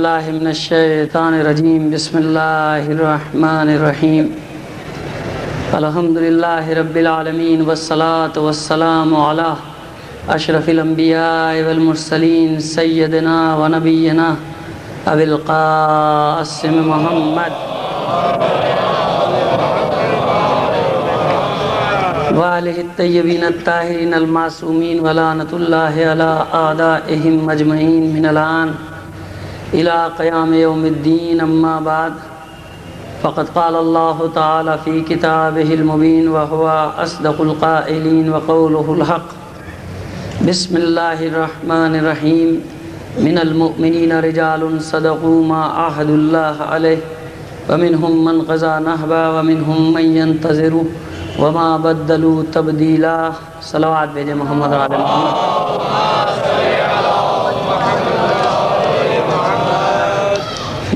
باللہ من الشیطان الرجیم بسم اللہ الرحمن الرحیم الحمدللہ رب العالمین والصلاة والسلام علی اشرف الانبیاء والمرسلین سیدنا و نبینا ابی القاسم محمد وآلہ الطیبین الطاہرین المعصومین ولعنۃ اللہ علی اعدائہم اجمعین من الآن الی قیام یوم الدین اما بعد فقد قال اللہ تعالی فی کتابہ المبین وہو اصدق القائلین وقولہ الحق بسم اللہ الرحمن الرحیم من المؤمنین رجال صدقوا ما عاہدوا اللہ علیہ ومنہم من قضى نحبا ومنہم من ينتظر وما بدلوا تبدیلا صلوات بھیجے محمد علی محمد۔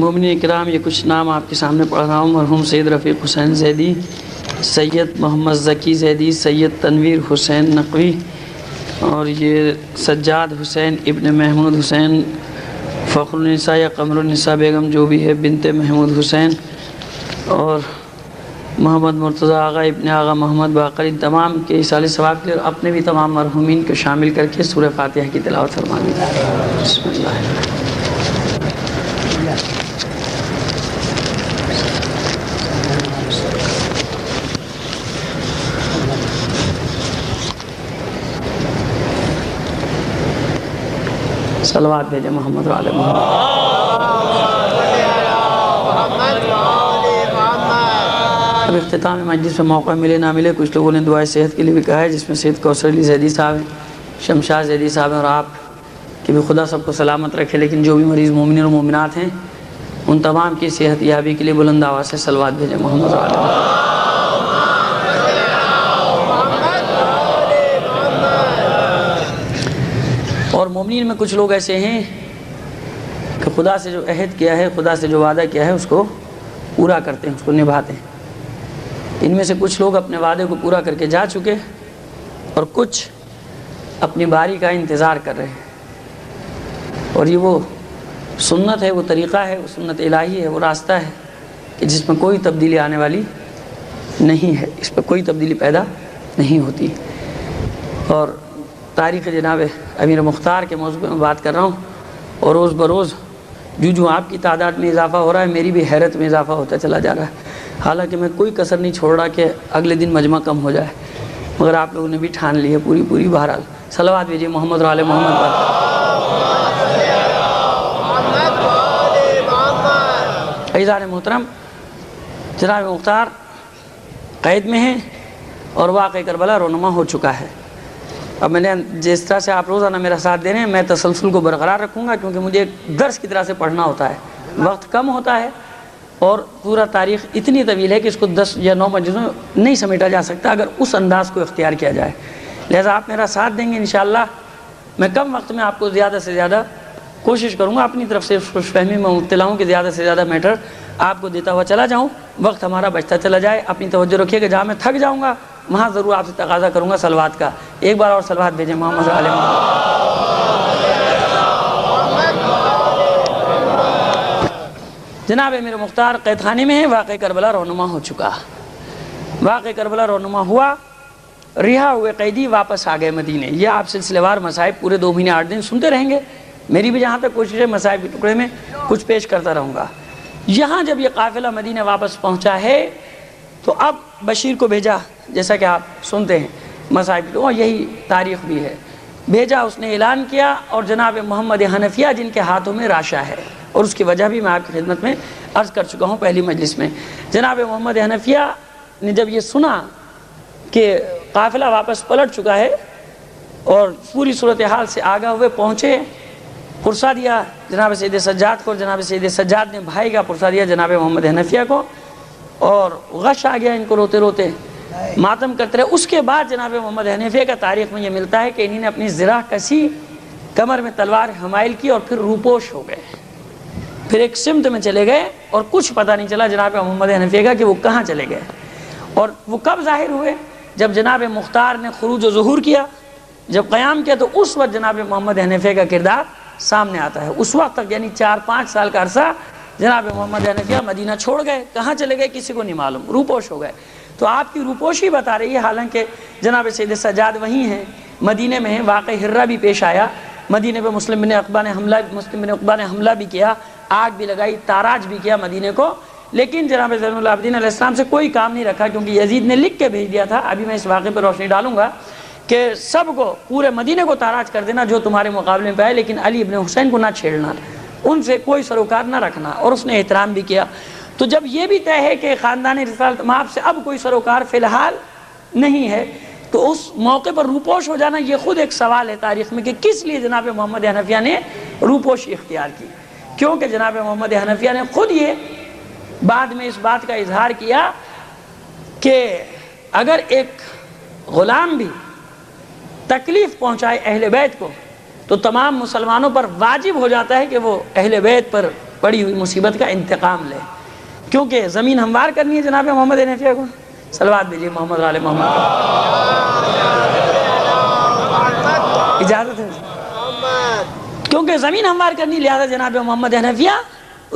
مومنین کرام، یہ کچھ نام آپ کے سامنے پڑھ رہا ہوں۔ مرحوم سید رفیق حسین زیدی، سید محمد ذکی زیدی، سید تنویر حسین نقوی، اور یہ سجاد حسین ابن محمود حسین، فخر النساء یا قمر النساء بیگم جو بھی ہے بنت محمود حسین، اور محمد مرتضیٰ آغا ابن آغا محمد باقر، ان تمام کے ایصال ثواب کے لیے اور اپنے بھی تمام مرحومین کو شامل کر کے سورہ فاتحہ کی تلاوت فرما دیجیے۔ بسم اللہ صلوات بھیجے محمد و آل محمد۔ اب اختتام مجلس میں موقع ملے نہ ملے، کچھ لوگوں نے دعائے صحت کے لیے بھی کہا ہے، جس میں سید کوثر علی زیدی صاحب ہیں، شمشاد زیدی صاحب ہیں، اور آپ کہ بھی خدا سب کو سلامت رکھے۔ لیکن جو بھی مریض مومنین اور مومنات ہیں ان تمام کی صحت یابی کے لیے بلند آواز سے صلوات بھیجیں محمد و آل محمد۔ اور مومنین میں کچھ لوگ ایسے ہیں کہ خدا سے جو عہد کیا ہے، خدا سے جو وعدہ کیا ہے اس کو پورا کرتے ہیں، اس کو نبھاتے ہیں۔ ان میں سے کچھ لوگ اپنے وعدے کو پورا کر کے جا چکے اور کچھ اپنی باری کا انتظار کر رہے ہیں، اور یہ وہ سنت ہے، وہ طریقہ ہے، وہ سنت الہی ہے، وہ راستہ ہے کہ جس میں کوئی تبدیلی آنے والی نہیں ہے، اس پہ کوئی تبدیلی پیدا نہیں ہوتی۔ اور تاریخ جناب امیر مختار کے موضوع میں بات کر رہا ہوں، اور روز بروز جو آپ کی تعداد میں اضافہ ہو رہا ہے، میری بھی حیرت میں اضافہ ہوتا چلا جا رہا ہے۔ حالانکہ میں کوئی کسر نہیں چھوڑ رہا کہ اگلے دن مجمع کم ہو جائے، مگر آپ لوگوں نے بھی ٹھان لی ہے پوری۔ بہرحال صلوات بھیجیے محمد و آل محمد پر۔ عزیزان محترم، جناب مختار قید میں ہیں اور واقع کربلا رونما ہو چکا ہے۔ اب میں نے جس طرح سے آپ روزانہ میرا ساتھ دے رہے ہیں، میں تسلسل کو برقرار رکھوں گا، کیونکہ مجھے ایک درس کی طرح سے پڑھنا ہوتا ہے، وقت کم ہوتا ہے، اور پورا تاریخ اتنی طویل ہے کہ اس کو 10 یا 9 مجلسوں میں نہیں سمیٹا جا سکتا اگر اس انداز کو اختیار کیا جائے۔ لہذا آپ میرا ساتھ دیں گے انشاءاللہ۔ میں کم وقت میں آپ کو زیادہ سے زیادہ کوشش کروں گا، اپنی طرف سے خوش فہمی میں مبتلا ہوں کہ زیادہ سے زیادہ میٹر آپ کو دیتا ہوا چلا جاؤں، وقت ہمارا بچتا چلا جائے۔ اپنی توجہ رکھیے کہ جہاں میں تھک جاؤں گا وہاں ضرور آپ سے تقاضا کروں گا صلوات کا۔ ایک بار اور صلوات بھیجیں محمد علیہ محمد۔ جناب امیر مختار قید خانے میں ہیں، واقع کربلا رونما ہو چکا۔ واقع کربلا رونما ہوا، رہا ہوئے قیدی واپس آ گئے مدینے۔ یہ آپ سلسلے وار مصائب پورے 2 مہینے 8 دن سنتے رہیں گے۔ میری بھی جہاں تک کوشش ہے مصائب کے ٹکڑے میں کچھ پیش کرتا رہوں گا۔ یہاں جب یہ قافلہ مدینہ واپس پہنچا ہے تو اب بشیر کو بھیجا، جیسا کہ آپ سنتے ہیں مصائب، اور یہی تاریخ بھی ہے، بھیجا، اس نے اعلان کیا، اور جناب محمد حنفیہ جن کے ہاتھوں میں راشا ہے، اور اس کی وجہ بھی میں آپ کی خدمت میں عرض کر چکا ہوں پہلی مجلس میں۔ جناب محمد حنفیہ نے جب یہ سنا کہ قافلہ واپس پلٹ چکا ہے اور پوری صورتحال سے آگاہ ہوئے پہنچے، پرسہ دیا جناب سید سجاد کو، اور جناب سید سجاد نے بھائی کا پرسہ دیا جناب محمد حنفیہ کو، اور غش آ گیا ان کو، روتے روتے ماتم کرتے رہے۔ اس کے بعد جناب محمد حنفیہ کا تاریخ میں یہ ملتا ہے کہ انہوں نے اپنی زرہ کسی، کمر میں تلوار حمائل کی، اور پھر روپوش ہو گئے، پھر ایک سمت میں چلے گئے، اور کچھ پتہ نہیں چلا جناب محمد حنفیہ کا کہ وہ کہاں چلے گئے۔ اور وہ کب ظاہر ہوئے؟ جب جناب مختار نے خروج و ظہور کیا، جب قیام کیا، تو اس وقت جناب محمد حنفیہ کا کردار سامنے آتا ہے۔ اس وقت تک یعنی 4-5 سال کا عرصہ جناب محمد حنفیہ مدینہ چھوڑ گئے، کہاں چلے گئے کسی کو نہیں معلوم، روپوش ہو گئے۔ تو آپ کی روپوشی بتا رہی ہے، حالانکہ جناب سید سجاد وہیں ہیں، مدینے میں ہیں۔ واقع ہرہ بھی پیش آیا، مدینے پہ مسلم بن عقبہ نے حملہ بھی کیا، آگ بھی لگائی، تاراج بھی کیا مدینے کو، لیکن جناب زین العابدین علیہ السلام سے کوئی کام نہیں رکھا، کیونکہ یزید نے لکھ کے بھیج دیا تھا۔ ابھی میں اس واقعے پر روشنی ڈالوں گا کہ سب کو، پورے مدینے کو تاراج کر دینا جو تمہارے مقابلے پہ آئے، لیکن علی ابن حسین کو نہ چھیڑنا، ان سے کوئی سروکار نہ رکھنا، اور اس نے احترام بھی کیا۔ تو جب یہ بھی طے ہے کہ خاندان رسالت مآب سے اب کوئی سروکار فی الحال نہیں ہے، تو اس موقع پر روپوش ہو جانا یہ خود ایک سوال ہے تاریخ میں کہ کس لیے جناب محمد حنفیہ نے روپوشی اختیار کی۔ کیونکہ جناب محمد حنفیہ نے خود یہ بعد میں اس بات کا اظہار کیا کہ اگر ایک غلام بھی تکلیف پہنچائے اہل بیت کو تو تمام مسلمانوں پر واجب ہو جاتا ہے کہ وہ اہل بیت پر پڑی ہوئی مصیبت کا انتقام لے، کیونکہ زمین ہموار کرنی ہے جناب محمد حنفیہ کو۔ صلوات بھیجیے محمد علی محمد، اجازت ہے کیونکہ زمین ہموار کرنی، لہذا جناب محمد حنفیہ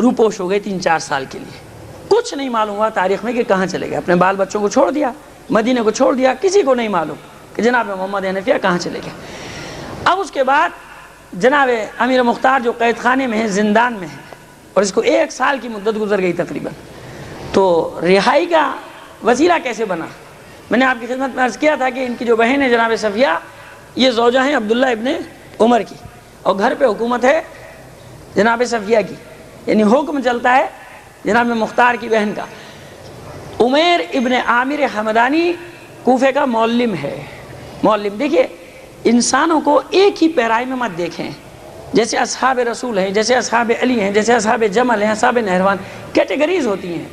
روپوش ہو گئے 3-4 سال کے لیے۔ کچھ نہیں معلوم ہوا تاریخ میں کہ کہاں چلے گئے، اپنے بال بچوں کو چھوڑ دیا، مدینے کو چھوڑ دیا، کسی کو نہیں معلوم کہ جناب محمد حنفیہ کہاں چلے گئے۔ اب اس کے بعد جناب امیر مختار جو قید خانے میں ہیں، زندان میں ہیں، اور اس کو 1 سال کی مدت گزر گئی تقریباً، تو رہائی کا وسیلہ کیسے بنا؟ میں نے آپ کی خدمت میں عرض کیا تھا کہ ان کی جو بہن ہے جناب صفیہ، یہ زوجہ ہیں عبداللہ ابن عمر کی، اور گھر پہ حکومت ہے جناب صفیہ کی، یعنی حکم چلتا ہے جناب مختار کی بہن کا۔ عمیر ابن عامر حمدانی کوفے کا معلم ہے۔ معلم، دیکھیے انسانوں کو ایک ہی پیرائی میں مت دیکھیں، جیسے اصحاب رسول ہیں، جیسے اصحاب علی ہیں، جیسے اصحاب جمل ہیں، اصحاب نہروان، کیٹیگریز ہوتی ہیں۔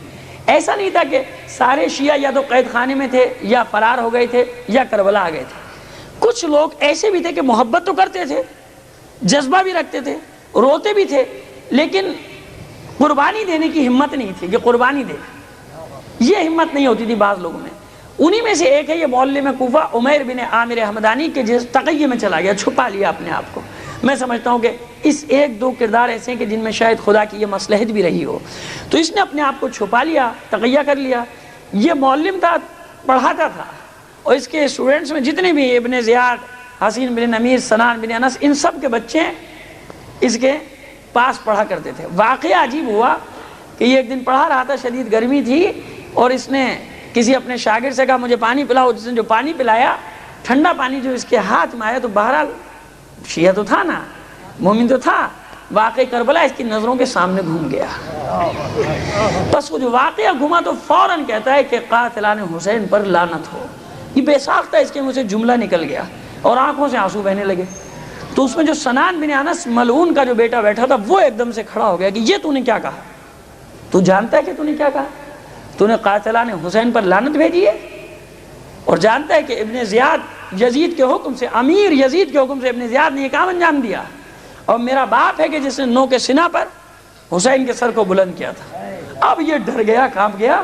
ایسا نہیں تھا کہ سارے شیعہ یا تو قید خانے میں تھے یا فرار ہو گئے تھے یا کربلا آ گئے تھے۔ کچھ لوگ ایسے بھی تھے کہ محبت تو کرتے تھے، جذبہ بھی رکھتے تھے، روتے بھی تھے، لیکن قربانی دینے کی ہمت نہیں تھی کہ قربانی دے، یہ ہمت نہیں ہوتی تھی بعض لوگوں میں۔ انہی میں سے ایک ہے یہ معلم کوفہ عمیر بن عامر حمدانی کے جس تقیہ میں چلا گیا، چھپا لیا اپنے آپ کو۔ میں سمجھتا ہوں کہ اس 1-2 کردار ایسے ہیں کہ جن میں شاید خدا کی یہ مصلحت بھی رہی ہو، تو اس نے اپنے آپ کو چھپا لیا، تقیہ کر لیا۔ یہ معلم تھا، پڑھاتا تھا، اور اس کے اسٹوڈنٹس میں جتنے بھی ابن زیاد، حسین بن نمیر، سنان بن انس، ان سب کے بچے اس کے پاس پڑھا کرتے تھے۔ واقعہ عجیب ہوا کہ یہ ایک دن پڑھا رہا تھا، شدید گرمی تھی، اور اس نے کسی اپنے شاگرد سے کہا مجھے پانی پلاؤ۔ جس نے جو پانی پلایا، ٹھنڈا پانی جو اس کے ہاتھ میں آیا تو بہرحال شیعہ تو تھا نا، مومن تو تھا، واقعہ کربلا اس کی نظروں کے سامنے گھوم گیا۔ بس وہ جو واقعہ گھوما تو فوراً کہتا ہے کہ قاتلان حسین پر لعنت ہو۔ یہ بے ساختہ اس کے منہ سے جملہ نکل گیا اور آنکھوں سے آنسو بہنے لگے۔ تو اس میں جو سنان بن انس ملعون کا جو بیٹا بیٹھا تھا وہ ایک دم سے کھڑا ہو گیا کہ یہ تو نے کیا کہا؟ تو جانتا ہے کہ تو نے کیا کہا؟ تو نے قاتلان حسین پر لعنت بھیجی ہے، اور جانتا ہے کہ ابن زیاد یزید کے حکم سے، امیر یزید کے حکم سے ابن زیاد نے یہ کام انجام دیا، اور میرا باپ ہے کہ جس نے نو کے سینہ پر حسین کے سر کو بلند کیا تھا۔ اب یہ ڈر گیا، کانپ گیا،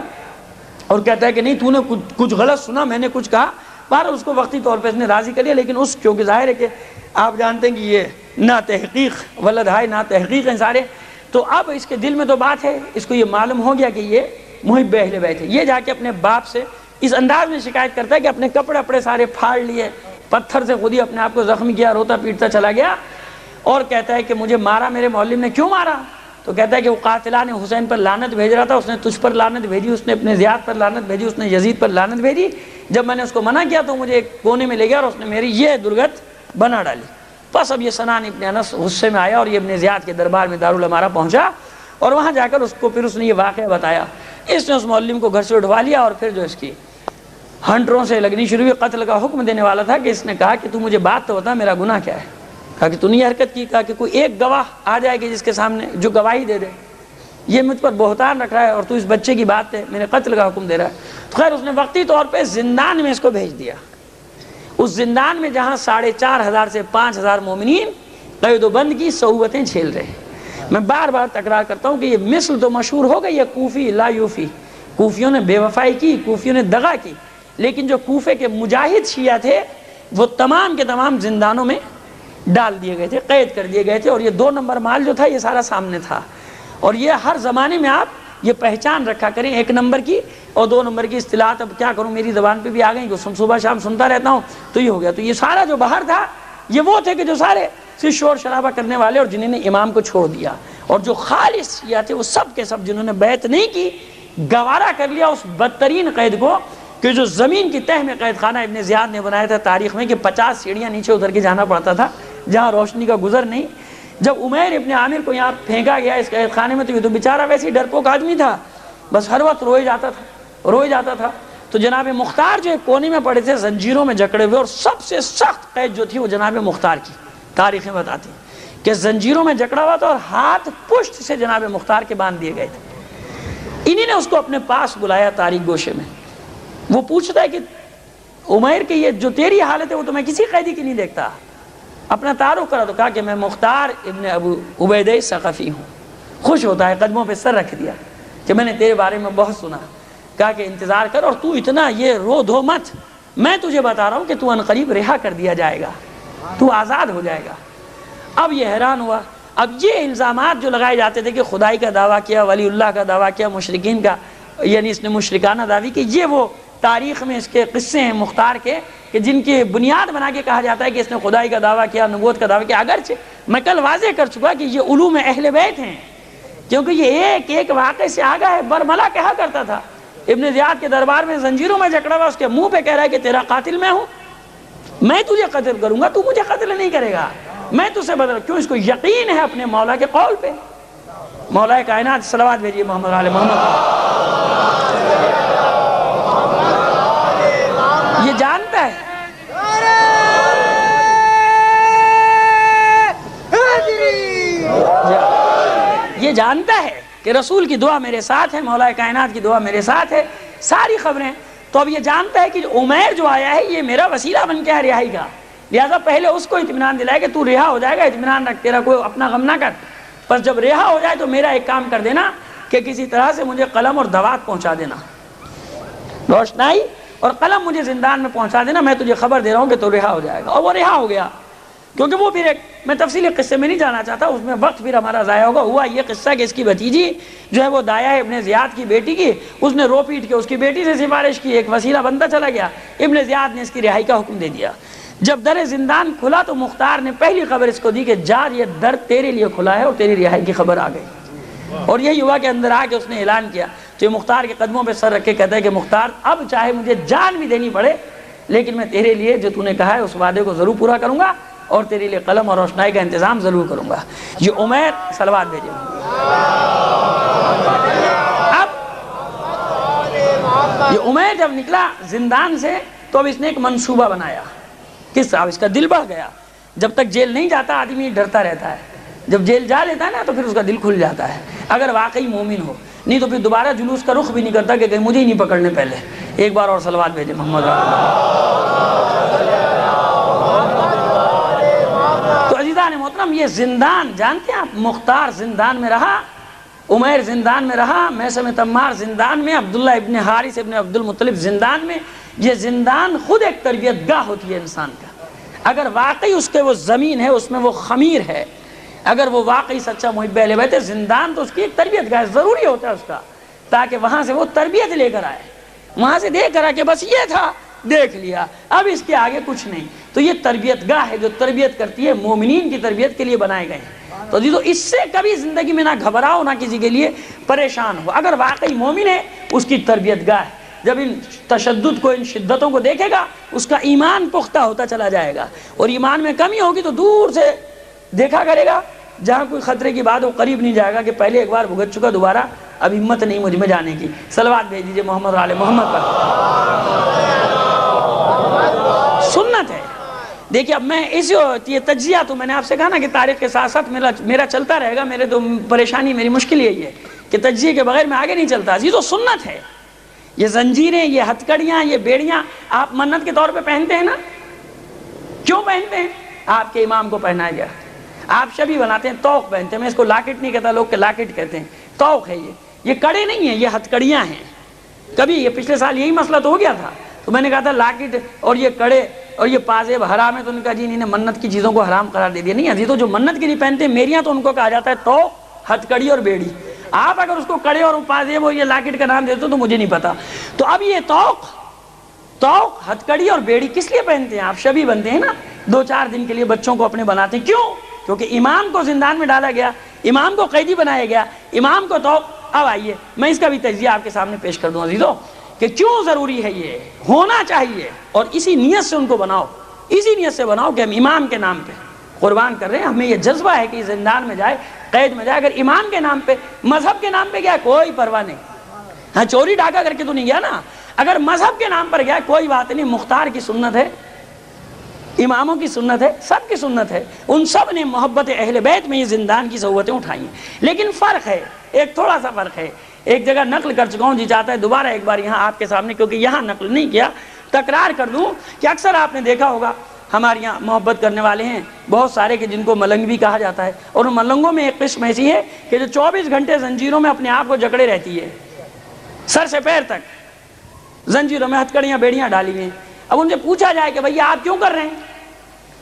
اور کہتا ہے کہ نہیں تو نے کچھ غلط سنا، میں نے کچھ کہا۔ بہرحال اس کو وقتی طور پہ اس نے راضی کر لیا، لیکن اس کیونکہ ظاہر ہے کہ آپ جانتے ہیں کہ یہ نا تحقیق ولد ہائے نا تحقیق ہیں سارے، تو اب اس کے دل میں تو بات ہے، اس کو یہ معلوم ہو گیا کہ یہ محب اہل بیت ہے۔ یہ جا کے اپنے باپ سے اس انداز میں شکایت کرتا ہے کہ اپنے کپڑے اپنے سارے پھاڑ لیے، پتھر سے خود ہی اپنے آپ کو زخمی کیا، روتا پیٹتا چلا گیا، اور کہتا ہے کہ مجھے مارا میرے معلم نے، کیوں مارا؟ تو کہتا ہے کہ وہ قاتلان حسین پر لعنت بھیج رہا تھا، اس نے تجھ پر لعنت بھیجی، اس نے اپنے زیاد پر لعنت بھیجی، اس نے یزید پر لعنت بھیجی۔ جب میں نے اس کو منع کیا تو مجھے ایک کونے میں لے گیا اور اس نے میری یہ درگت بنا ڈالی۔ بس اب یہ سنان ابن انس غصے میں آیا اور یہ ابن زیاد کے دربار میں دارالامارہ پہنچا، اور وہاں جا کر اس کو پھر اس نے یہ واقعہ بتایا۔ اس نے اس معلم کو گھر سے اٹھوا لیا، اور پھر جو اس کی ہنٹروں سے لگنی شروع ہوئی، قتل کا حکم دینے والا تھا کہ اس نے کہا کہ تو مجھے بات تو بتا، میرا گناہ کیا ہے؟ کہا کہ تو نے یہ حرکت کی، کہا کہ کوئی ایک گواہ آ جائے کہ جس کے سامنے جو گواہی دے دے، یہ مجھ پر بہتان رکھ رہا ہے اور تو اس بچے کی بات ہے، میرے قتل کا حکم دے رہا ہے۔ تو خیر اس نے وقتی طور پہ زندان میں اس کو بھیج دیا، اس زندان میں جہاں 4,500 سے 5,000 مومنین قید و بند کی صعوبتیں جھیل رہے ہیں۔ میں بار بار تکرار کرتا ہوں کہ یہ مثل تو مشہور ہو گئی ہے، کوفی لا یوفی، کوفیوں نے بے وفائی کی، کوفیوں نے دغا کی، لیکن جو کوفے کے مجاہد شیعہ تھے وہ تمام کے تمام زندانوں میں ڈال دیے گئے تھے، قید کر دیے گئے تھے، اور یہ 2 نمبر مال جو تھا یہ سارا سامنے تھا. اور یہ ہر زمانے میں آپ یہ پہچان رکھا کریں 1 نمبر کی اور 2 نمبر کی اصطلاحات. اب کیا کروں، میری زبان پہ بھی آ گئی، صبح شام سنتا رہتا ہوں تو یہ ہو گیا. تو یہ سارا جو باہر تھا یہ وہ تھے کہ جو سارے صرف شور شرابہ کرنے والے اور جنہوں نے امام کو چھوڑ دیا، اور جو خالص شیعہ تھے وہ سب کے سب جنہوں نے بیعت نہیں کی، گوارا کر لیا اس بدترین قید کو کہ جو زمین کی تہ میں قید خانہ ابن زیاد نے بنایا تھا تاریخ میں، کہ 50 سیڑھیاں نیچے اتر کے جانا پڑتا تھا جہاں روشنی کا گزر نہیں. جب عمیر ابن عامر کو یہاں پھینکا گیا اس قید خانے میں تو یہ تو بیچارہ ویسے ہی ڈرپوک آدمی تھا، بس ہر وقت روئے جاتا تھا. تو جناب مختار جو ایک کونے میں پڑے تھے زنجیروں میں جکڑے ہوئے، اور سب سے سخت قید جو تھی وہ جناب مختار کی تاریخیں بتاتی ہیں کہ زنجیروں میں جکڑا ہوا تھا اور ہاتھ پشت سے جناب مختار کے باندھ دیے گئے تھے. انہی نے اس کو اپنے پاس بلایا تاریک گوشے میں. وہ پوچھتا ہے کہ عمیر کہ یہ جو تیری حالت ہے وہ تو میں کسی قیدی کی نہیں دیکھتا، اپنا تعارف کرا. تو کہا کہ میں مختار ابن ابو عبیدہ ثقفی ہوں. خوش ہوتا ہے، قدموں پہ سر رکھ دیا کہ میں نے تیرے بارے میں بہت سنا. کہا کہ انتظار کر اور تو اتنا یہ رو دھو مت، میں تجھے بتا رہا ہوں کہ تو ان قریب رہا کر دیا جائے گا، تو آزاد ہو جائے گا. اب یہ حیران ہوا. اب یہ الزامات جو لگائے جاتے تھے کہ خدائی کا دعویٰ کیا، ولی اللہ کا دعویٰ کیا، مشرکین کا یعنی اس نے مشرکانہ دعوی کی، یہ وہ تاریخ میں اس کے قصے ہیں مختار کے کہ جن کی بنیاد بنا کے کہا جاتا ہے کہ اس نے خدائی کا دعویٰ کیا، نبوت کا دعویٰ کیا. اگرچہ میں کل واضح کر چکا کہ یہ علوم اہل بیت ہیں، کیونکہ یہ ایک ایک واقعے سے آگاہ ہے. برملا کہا کرتا تھا ابن زیاد کے دربار میں زنجیروں میں جکڑا ہوا، اس کے منہ پہ کہہ رہا ہے کہ تیرا قاتل میں ہوں، میں تجھے قتل کروں گا، تو مجھے قتل نہیں کرے گا، میں تجھ سے بدل. کیوں؟ اس کو یقین ہے اپنے مولا کے قول پہ. مولا کائنات صلوات بھیجیے محمد علیہ محمد. یہ جانتا ہے، یہ جانتا ہے کہ رسول کی دعا میرے ساتھ ہے، مولا کائنات کی دعا میرے ساتھ ہے، ساری خبریں. تو اب یہ جانتا ہے کہ عمیر جو آیا ہے یہ میرا وسیلہ بن کے ہے رہائی کا، لہذا پہلے اس کو اطمینان دلائے کہ تو رہا ہو جائے گا، اطمینان رکھ، تیرا کوئی اپنا غم نہ کر. بس جب رہا ہو جائے تو میرا ایک کام کر دینا کہ کسی طرح سے مجھے قلم اور دوات پہنچا دینا، روشنائی اور قلم مجھے زندان میں پہنچا دینا، میں تجھے خبر دے رہا ہوں کہ تو رہا ہو جائے گا. اور وہ رہا ہو گیا. کیونکہ وہ پھر ایک میں تفصیلی قصے میں نہیں جانا چاہتا، اس میں وقت پھر ہمارا ضائع ہوگا. ہوا یہ قصہ کہ اس کی بھتیجی جو ہے وہ دایا ہے ابن زیاد کی بیٹی کی، اس نے رو پیٹ کے اس کی بیٹی سے سفارش کی، ایک وسیلہ بنتا چلا گیا. ابن زیاد نے اس کی رہائی کا حکم دے دیا. جب در زندان کھلا تو مختار نے پہلی خبر اس کو دی کہ جار یہ در تیرے لیے کھلا ہے اور تیری رہائی کی خبر آ گئی. اور یہی ہوا کہ اندر آ کے اس نے اعلان کیا. تو یہ مختار کے قدموں پہ سر رکھ کے کہتا ہے کہ مختار اب چاہے مجھے جان بھی دینی پڑے لیکن میں تیرے لیے جو تو نے کہا ہے اس وعدے کو ضرور پورا کروں گا اور تیرے لیے قلم اور روشنائی کا انتظام ضرور کروں گا. یہ عمیر صلوات بھیجے. اب یہ عمیر جب نکلا زندان سے تو اب اس نے ایک منصوبہ بنایا. کس طرح؟ اس کا دل بڑھ گیا. جب تک جیل نہیں جاتا آدمی ڈرتا رہتا ہے، جب جیل جا لیتا ہے نا تو پھر اس کا دل کھل جاتا ہے اگر واقعی مومن ہو، نہیں تو پھر دوبارہ جلوس کا رخ بھی نہیں کرتا کہ کہیں مجھے ہی نہیں پکڑنے. پہلے ایک بار اور صلوات بھیجے محمد. تو عزیزان محترم یہ زندان جانتے ہیں آپ، مختار زندان میں رہا، عمیر زندان میں رہا، میثم تمار زندان میں، عبداللہ ابن حارث ابن عبد المطلب زندان میں. یہ زندان خود ایک تربیت گاہ ہوتی ہے انسان کا. اگر واقعی اس کے وہ زمین ہے، اس میں وہ خمیر ہے، اگر وہ واقعی سچا محب اہل بیت ہے، زندان تو اس کی ایک تربیت گاہ ضروری ہوتا ہے اس کا، تاکہ وہاں سے وہ تربیت لے کر آئے، وہاں سے دیکھ کر آئے کہ بس یہ تھا دیکھ لیا اب اس کے آگے کچھ نہیں. تو یہ تربیت گاہ ہے جو تربیت کرتی ہے، مومنین کی تربیت کے لیے بنائے گئے ہیں. تو جی تو اس سے کبھی زندگی میں نہ گھبراؤ نہ کسی کے لیے پریشان ہو. اگر واقعی مومن ہے اس کی تربیت گاہ ہے. جب ان تشدد کو، ان شدتوں کو دیکھے گا اس کا ایمان پختہ ہوتا چلا جائے گا، اور ایمان میں کمی ہوگی تو دور سے دیکھا کرے گا، جہاں کوئی خطرے کی بات ہو قریب نہیں جائے گا کہ پہلے ایک بار بھگت چکا دوبارہ اب ہمت نہیں مجھ میں جانے کی. صلوات بھیج دیجیے محمد علیہ محمد پر. سنت ہے. دیکھیے اب میں یہ تجزیہ تو میں نے آپ سے کہا نا کہ تاریخ کے ساتھ ساتھ میرا چلتا رہے گا. میرے تو پریشانی، میری مشکل یہی ہے کہ تجزیے کے بغیر میں آگے نہیں چلتا. عزیز و سنت ہے. یہ زنجیریں، یہ ہتھکڑیاں، یہ بیڑیاں آپ منت کے طور پہ پہنتے ہیں نا. کیوں پہنتے ہیں؟ آپ کے امام کو پہنایا گیا. آپ شبی بناتے ہیں، توق پہنتے ہیں. میں اس کو لاکٹ نہیں کہتا، لوگ کہ لاکٹ کہتے ہیں. توق ہے یہ کڑے نہیں ہیں، یہ ہتھکڑیاں ہیں. کبھی یہ پچھلے سال یہی مسئلہ تو ہو گیا تھا تو میں نے کہا تھا لاکٹ اور یہ کڑے اور یہ پازیب حرام ہے، تو ان کا جی انہوں نے منت کی چیزوں کو حرام قرار دے دیا. نہیں عزیزو، جو منت کی نہیں پہنتے میریاں تو ان کو کہا جاتا ہے توق، ہتھ کڑی اور بیڑی. آپ اگر اس کو کڑے اور پازیب اور یہ لاکٹ کا نام دیتے ہو تو مجھے نہیں پتا. تو اب یہ توق، ہتھ کڑی اور بیڑی کس لیے پہنتے ہیں؟ آپ شبی بنتے ہیں نا، 2-4 دن کے لیے بچوں کو اپنے بناتے ہیں. کیوں؟ کیونکہ امام کو زندان میں ڈالا گیا، امام کو قیدی بنایا گیا، امام کو توق. اب آئیے میں اس کا بھی تجزیہ آپ کے سامنے پیش کر دوں عزیزو کہ کیوں ضروری ہے، یہ ہونا چاہیے. اور اسی نیت سے ان کو بناؤ، اسی نیت سے بناؤ کہ ہم امام کے نام پہ قربان کر رہے ہیں. ہمیں یہ جذبہ ہے کہ زندان میں جائے، قید میں جائے. اگر امام کے نام پہ، مذہب کے نام پہ گیا کوئی پرواہ نہیں. ہاں چوری ڈاکہ کر کے تو نہیں گیا نا. اگر مذہب کے نام پر گیا کوئی بات نہیں. مختار کی سنت ہے، اماموں کی سنت ہے، سب کی سنت ہے. ان سب نے محبت اہل بیت میں یہ زندان کی صحبتیں اٹھائی ہیں. لیکن فرق ہے، ایک تھوڑا سا فرق ہے. ایک جگہ نقل کر چکا ہوں، جی چاہتا ہے دوبارہ ایک بار یہاں آپ کے سامنے، کیونکہ یہاں نقل نہیں کیا، تکرار کر دوں کہ اکثر آپ نے دیکھا ہوگا ہمارے یہاں محبت کرنے والے ہیں بہت سارے کہ جن کو ملنگ بھی کہا جاتا ہے. اور ان ملنگوں میں ایک قسم ایسی ہے کہ جو 24 گھنٹے زنجیروں میں اپنے آپ کو جکڑے رہتی ہے، سر سے پیر تک زنجیروں میں ہتھ کڑیاں بیڑیاں ڈالی ہوئی ہیں. اب ان سے پوچھا جائے کہ بھئی آپ کیوں کر رہے ہیں؟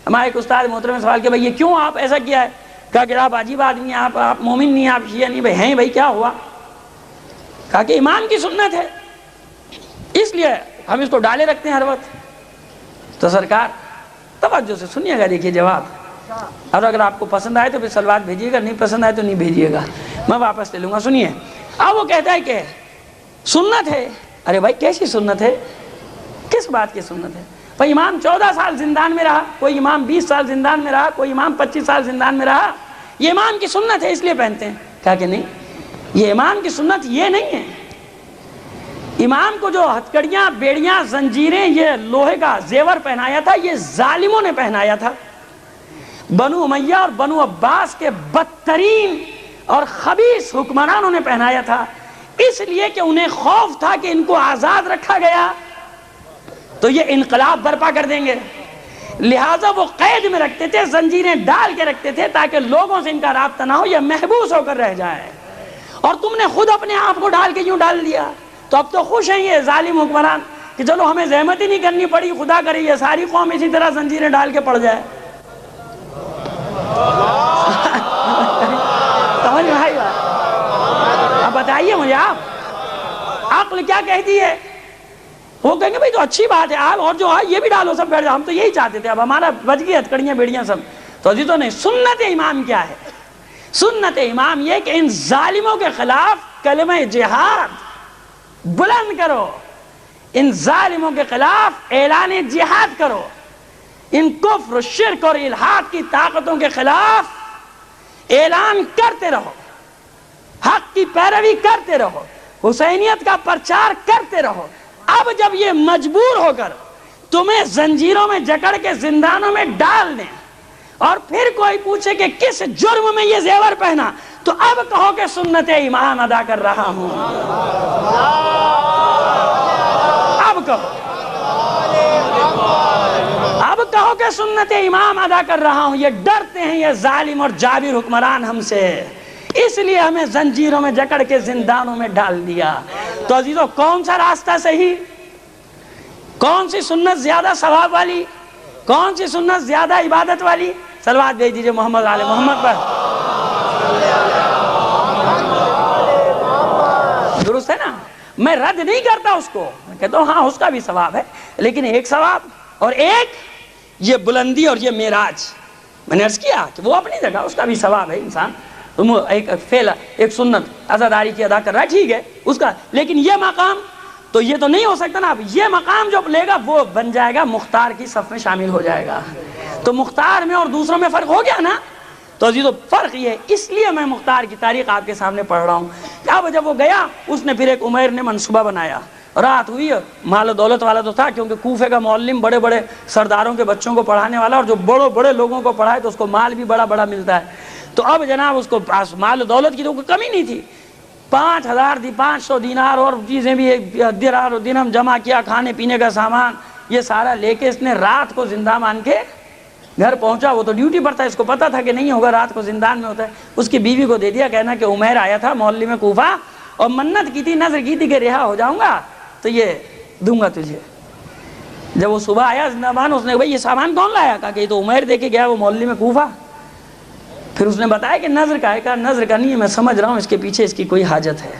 ہمارے ایک استاد محترم نے سوال کیا بھئی یہ کیوں آپ ایسا کیا ہے؟ کہا کہ آپ عجیب آدمی ہیں، آپ مومن نہیں، آپ شیعہ نہیں. بھئی ہیں بھئی کیا ہوا؟ کہا کہ امام کی سنت ہے اس لیے ہم اس کو ڈالے رکھتے ہیں ہر وقت. تو سرکار توجہ سے سنیے گا، دیکھیے جواب. اور اگر آپ کو پسند آئے تو پھر سلوات بھیجیے گا، نہیں پسند آئے تو نہیں بھیجیے گا، میں واپس لے لوں گا. سنیے. اب وہ کہتا ہے کہ سنت ہے. ارے بھائی کیسی سنت ہے؟ کس بات کی سنت ہے؟ بھائی امام 14 سال زندان میں رہا، کوئی امام 20 سال زندان میں رہا، کوئی امام 25 سال زندان میں رہا. یہ امام کی سنت ہے اس لیے پہنتے ہیں. کہا کہ نہیں، یہ امام کی سنت یہ نہیں ہے. امام کو جو ہتھکڑیاں، بیڑیاں، زنجیریں، یہ لوہے کا زیور پہنایا تھا، یہ ظالموں نے پہنایا تھا. بنو امیہ اور بنو عباس کے بدترین اور خبیث حکمرانوں نے پہنایا تھا. اس لیے کہ انہیں خوف تھا کہ ان کو آزاد رکھا گیا تو یہ انقلاب برپا کر دیں گے. لہٰذا وہ قید میں رکھتے تھے، زنجیریں ڈال کے رکھتے تھے تاکہ لوگوں سے ان کا رابطہ نہ ہو، یہ محبوس ہو کر رہ جائے. اور تم نے خود اپنے آپ کو ڈال کے یوں ڈال دیا. تو اب تو خوش ہیں یہ ظالم حکمران کہ چلو ہمیں زحمت ہی نہیں کرنی پڑی، خدا کرے یہ ساری قوم اسی طرح زنجیریں ڈال کے پڑ جائے. سمجھ میں آئی بات؟ اب بتائیے مجھے آپ عقل کیا کہتی ہے؟ وہ کہیں گے بھائی تو اچھی بات ہے آپ اور جو ہے یہ بھی ڈالو سب بیٹھ جاؤ، ہم تو یہی چاہتے تھے، اب ہمارا بچ گئی ہتھکڑیاں بیڑیاں سب. تو عزیزوں نے سنت امام کیا ہے؟ سنت امام یہ کہ ان ظالموں کے خلاف کلمہ جہاد بلند کرو، ان ظالموں کے خلاف اعلان جہاد کرو، ان کفر، شرک اور الحاد کی طاقتوں کے خلاف اعلان کرتے رہو، حق کی پیروی کرتے رہو، حسینیت کا پرچار کرتے رہو. اب جب یہ مجبور ہو کر تمہیں زنجیروں میں جکڑ کے زندانوں میں ڈال دیں اور پھر کوئی پوچھے کہ کس جرم میں یہ زیور پہنا، تو اب کہو کہ سنت امام ادا کر رہا ہوں. اب کہو کہ سنت امام ادا کر رہا ہوں. یہ ڈرتے ہیں یہ ظالم اور جابر حکمران ہم سے، اس لیے ہمیں زنجیروں میں جکڑ کے زندانوں میں ڈال دیا. تو عزیزو کون سا راستہ صحیح؟ کون سی سنت زیادہ ثواب والی؟ کون سی سنت زیادہ عبادت والی؟ صلوات بھیج دیجئے محمد آل محمد پر. درست ہے نا؟ میں رد نہیں کرتا اس کو، میں کہتا ہوں ہاں اس کا بھی ثواب ہے، لیکن ایک ثواب اور ایک یہ بلندی اور یہ معراج. میں نے عرض کیا کہ وہ اپنی جگہ اس کا بھی ثواب ہے. انسان ایک فعل، ایک سنت عزاداری کی ادا کر رہا ہے، ٹھیک ہے اس کا، لیکن یہ مقام تو یہ تو نہیں ہو سکتا نا. اب یہ مقام جو لے گا وہ بن جائے گا مختار کی صف میں شامل ہو جائے گا. تو مختار میں اور دوسروں میں فرق ہو گیا نا. تو عزیزو فرق یہ ہے، اس لیے میں مختار کی تاریخ آپ کے سامنے پڑھ رہا ہوں. اب جب وہ گیا اس نے پھر ایک عمیر نے منصوبہ بنایا. رات ہوئی، مال و دولت والا تو تھا کیونکہ کوفے کا معلم بڑے بڑے سرداروں کے بچوں کو پڑھانے والا، اور جو بڑے بڑے لوگوں کو پڑھائے تو اس کو مال بھی بڑا بڑا ملتا ہے. تو اب جناب اس کو مال و دولت کی تو کوئی کمی نہیں تھی. 500 دینار اور چیزیں بھی، درہم اور درہم جمع کیا، کھانے پینے کا سامان یہ سارا لے کے اس نے رات کو زندہ مان کے گھر پہنچا. وہ تو ڈیوٹی پر تھا، اس کو پتا تھا کہ نہیں ہوگا، رات کو زندان میں ہوتا ہے. اس کی بیوی کو دے دیا، کہنا کہ عمیر آیا تھا معلم کوفہ اور منت کی تھی، نظر کی تھی کہ رہا ہو جاؤں گا تو یہ دوں گا تجھے. جب وہ صبح آیا زندہ بان، اس نے کہا بھائی یہ سامان کون لایا؟ کہا کہ یہ تو عمیر دے کے گیا وہ مولوی میں کوفہ۔ پھر اس نے بتایا کہ نظر کا ہے، کہا نظر کا نہیں ہے، میں سمجھ رہا ہوں اس کے پیچھے اس کی کوئی حاجت ہے۔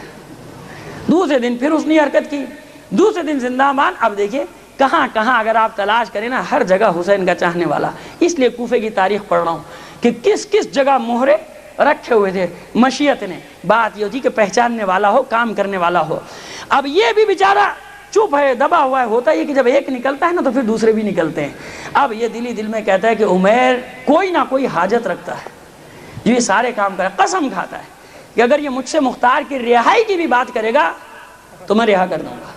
دوسرے دن پھر اس نے حرکت کی، دوسرے دن زندہ بان۔ اب دیکھیے کہاں کہاں اگر آپ تلاش کریں نا، ہر جگہ حسین کا چاہنے والا۔ اس لیے کوفے کی تاریخ پڑھ رہا ہوں کہ کس کس جگہ مہرے رکھے ہوئے تھے مشیت نے۔ بات یہ ہوتی کہ پہچاننے والا ہو، کام کرنے والا ہو۔ اب یہ بھی بیچارہ چپ ہے، دبا ہوا ہے۔ ہوتا یہ کہ جب ایک نکلتا ہے نا تو پھر دوسرے بھی نکلتے ہیں۔ اب یہ دل ہی دل میں کہتا ہے کہ عمیر کوئی نہ کوئی حاجت رکھتا ہے جو یہ سارے کام کرے۔ قسم کھاتا ہے کہ اگر یہ مجھ سے مختار کی رہائی کی بھی بات کرے گا تو میں رہا کر دوں گا،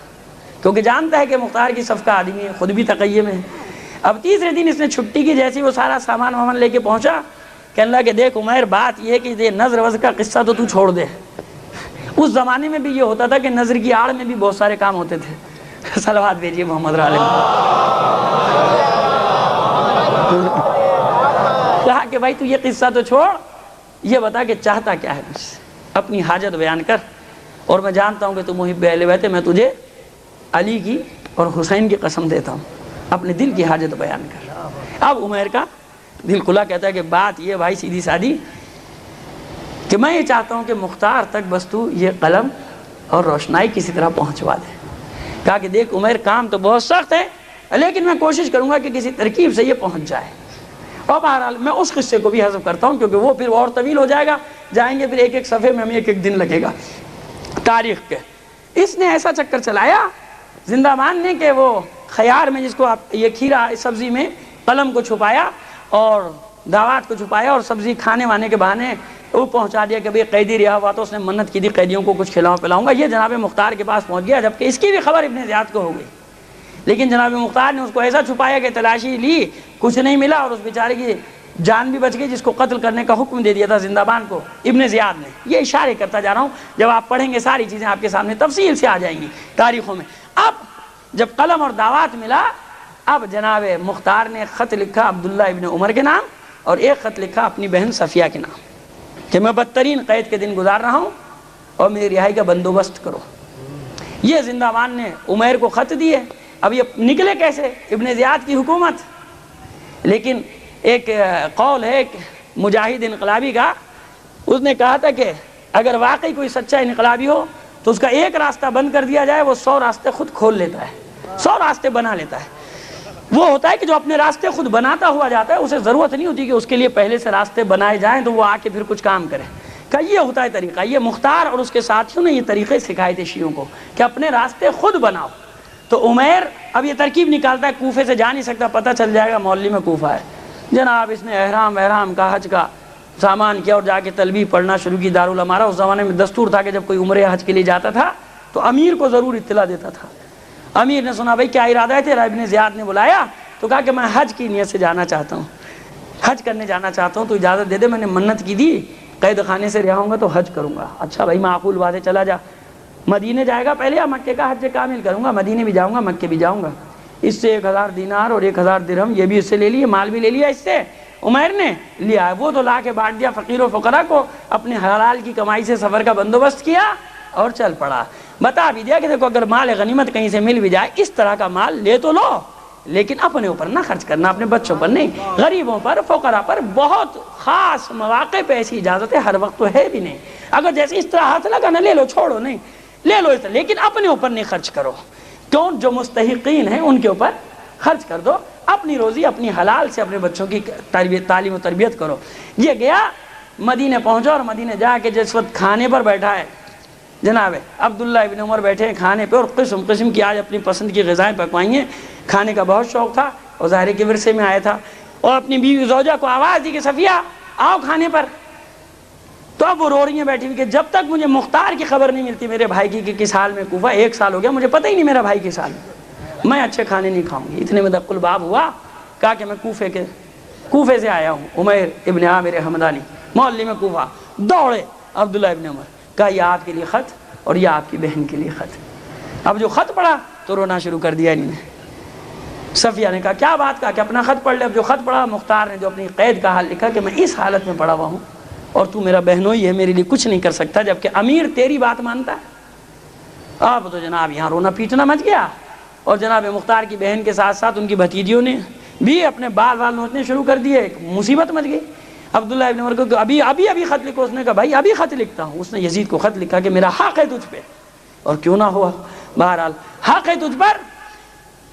کیونکہ جانتا ہے کہ مختار کی صف کا آدمی ہے، خود بھی تقیّ میں ہے۔ اب تیسرے دن اس نے چھٹی کی، جیسی وہ سارا سامان وامان لے کے پہنچا، کہنے لگا کہ دیکھ عمیر بات یہ ہے کہ یہ نظر وز کا قصہ تو چھوڑ دے۔ اس زمانے میں بھی یہ ہوتا تھا کہ نظر کی آڑ میں بھی بہت سارے کام ہوتے تھے۔ صلوات بھیجیے محمد علیہ۔ کہا کہ بھائی تو یہ قصہ تو چھوڑ، یہ بتا کہ چاہتا کیا ہے مجھ سے، اپنی حاجت بیان کر۔ اور میں جانتا ہوں کہ تو محب اہل بیت ہے، میں تجھے علی کی اور حسین کی قسم دیتا ہوں، اپنے دل کی حاجت بیان کر۔ اب عمیر کا دل کھلا، کہتا ہے کہ بات یہ بھائی سیدھی سادی کہ میں یہ چاہتا ہوں کہ مختار تک بس تو یہ قلم اور روشنائی کسی طرح پہنچوا دے۔ کہا کہ دیکھ عمیر کام تو بہت سخت ہے، لیکن میں کوشش کروں گا کہ کسی ترکیب سے یہ پہنچ جائے۔ اور بہرحال میں اس قصے کو بھی حذف کرتا ہوں کیونکہ وہ پھر اور طویل ہو جائے گا، جائیں گے پھر ایک ایک صفحے میں ہمیں ایک ایک دن لگے گا تاریخ کے۔ اس نے ایسا چکر چلایا زندہ بان نے کہ وہ خیار میں، جس کو آپ یہ کھیرا سبزی میں قلم کو چھپایا اور دعوات کو چھپایا اور سبزی کھانے وانے کے بہانے وہ پہنچا دیا کہ بھئی قیدی رہا ہوا تو اس نے منت کی تھی قیدیوں کو کچھ کھلاؤں پلاؤں گا۔ یہ جناب مختار کے پاس پہنچ گیا، جبکہ اس کی بھی خبر ابن زیاد کو ہو گئی، لیکن جناب مختار نے اس کو ایسا چھپایا کہ تلاشی لی، کچھ نہیں ملا، اور اس بیچارے کی جان بھی بچ گئی جس کو قتل کرنے کا حکم دے دیا تھا زندہ بان کو ابن زیاد نے۔ یہ اشارے کرتا جا رہا ہوں، جب آپ پڑھیں گے ساری چیزیں آپ کے سامنے تفصیل سے آ جائیں گی تاریخوں میں۔ اب جب قلم اور دعوات ملا، اب جناب مختار نے خط لکھا عبداللہ ابن عمر کے نام، اور ایک خط لکھا اپنی بہن صفیہ کے نام کہ میں بدترین قید کے دن گزار رہا ہوں اور میری رہائی کا بندوبست کرو۔ یہ زندہ بان نے عمیر کو خط دیے۔ اب یہ نکلے کیسے؟ ابن زیاد کی حکومت۔ لیکن ایک قول ہے ایک مجاہد انقلابی کا، اس نے کہا تھا کہ اگر واقعی کوئی سچا انقلابی ہو تو اس کا ایک راستہ بند کر دیا جائے، وہ 100 راستے خود کھول لیتا ہے، 100 راستے بنا لیتا ہے۔ وہ ہوتا ہے کہ جو اپنے راستے خود بناتا ہوا جاتا ہے، اسے ضرورت نہیں ہوتی کہ اس کے لیے پہلے سے راستے بنائے جائیں تو وہ آ کے پھر کچھ کام کرے۔ کہ یہ ہوتا ہے طریقہ۔ یہ مختار اور اس کے ساتھیوں نے یہ طریقے سکھائے تھے شیعوں کو کہ اپنے راستے خود بناؤ۔ تو عمیر اب یہ ترکیب نکالتا ہے، کوفے سے جا نہیں سکتا، پتہ چل جائے گا مولوی میں کوفہ ہے۔ جناب اس نے احرام کا حج کا سامان کیا اور جا کے تلبیہ پڑھنا شروع کی دارالامارہ۔ اس زمانے میں دستور تھا کہ جب کوئی عمرے حج کے لیے جاتا تھا تو امیر کو ضرور اطلاع دیتا تھا۔ امیر نے سنا بھائی کیا ارادہ ہے تیرا؟ ابن زیاد نے بلایا تو کہا کہ میں حج کی نیت سے جانا چاہتا ہوں، حج کرنے جانا چاہتا ہوں، تو اجازت دے دے، میں نے منت کی دی قید خانے سے رہا ہوں گا تو حج کروں گا۔ اچھا بھائی معقول بات ہے، چلا جا۔ مدینے جائے گا پہلے یا مکے کا حج کامل کروں گا؟ مدینے بھی جاؤں گا، مکے بھی جاؤں گا۔ اس سے 1000 دینار اور 1000 درہم یہ بھی اس سے لے لیے، مال بھی لے لیا اس سے عمیر نے لیا۔ وہ تو لا کے بانٹ دیا فقیر و فقراء کو، اپنے حلال کی کمائی سے سفر کا بندوبست کیا اور چل پڑا۔ بتا بھی دیا کہ دیکھو اگر مال غنیمت کہیں سے مل بھی جائے، اس طرح کا مال لے تو لو، لیکن اپنے اوپر نہ خرچ کرنا، اپنے بچوں پر نہیں، غریبوں پر، فقراء پر۔ بہت خاص مواقع پہ ایسی اجازت ہے، ہر وقت تو ہے بھی نہیں۔ اگر جیسے اس طرح ہاتھ لگا نہ لے لو، چھوڑو نہیں، لے لو اس طرح، لیکن اپنے اوپر نہیں خرچ کرو۔ کیوں؟ جو مستحقین ہیں ان کے اوپر خرچ کر دو، اپنی روزی اپنی حلال سے اپنے بچوں کی تعلیم و تربیت کرو۔ یہ گیا مدینے پہنچا، اور مدینے جا کے جس وقت کھانے پر بیٹھا ہے جناب عبداللہ ابن عمر بیٹھے ہیں کھانے پہ، اور قسم قسم کی آج اپنی پسند کی غذائیں پکوائی ہیں۔ کھانے کا بہت شوق تھا اور ظاہر کے ورثے میں آیا تھا، اور اپنی بیوی زوجہ کو آواز دی کہ صفیہ آؤ کھانے پر۔ تو اب وہ رو رہی ہیں بیٹھی ہوئی کہ جب تک مجھے مختار کی خبر نہیں ملتی میرے بھائی کی کہ کس حال میں کوفہ، 1 سال ہو گیا مجھے پتہ ہی نہیں میرا بھائی کس حال میں اچھے کھانے نہیں کھاؤں گی۔ اتنے میں دق الباب ہوا، کہا کہ میں کوفے سے آیا ہوں، عمیر ابن عامر حمدانی محلے میں کوفہ۔ دوڑے عبداللہ ابن عمر، کہا یہ آپ کے لیے خط اور یہ آپ کی بہن کے لیے خط۔ اب جو خط پڑھا تو رونا شروع کر دیا انہوں نے۔ صفیہ نے کہا کیا بات؟ کہا کہ اپنا خط پڑھ لے۔ اب جو خط پڑھا مختار نے جو اپنی قید کا حال لکھا کہ میں اس حالت میں پڑا ہوا ہوں اور تو میرا بہنوئی ہے، میرے لیے کچھ نہیں کر سکتا، جبکہ امیر تیری بات مانتا ہے۔ اب تو جناب یہاں رونا پیٹنا مچ گیا۔ اور جناب مختار کی بہن کے ساتھ ساتھ ان کی بھتیجیوں نے بھی اپنے بال نوچنے شروع کر دیے. ایک مصیبت مچ گئی. عبداللہ ابن عمر کو ابھی خط لکھو. اس نے کہا بھائی ابھی خط لکھتا ہوں. اس نے یزید کو خط لکھا کہ میرا حق ہے تجھ پہ، اور کیوں نہ ہوا، بہرحال حق ہے تجھ پر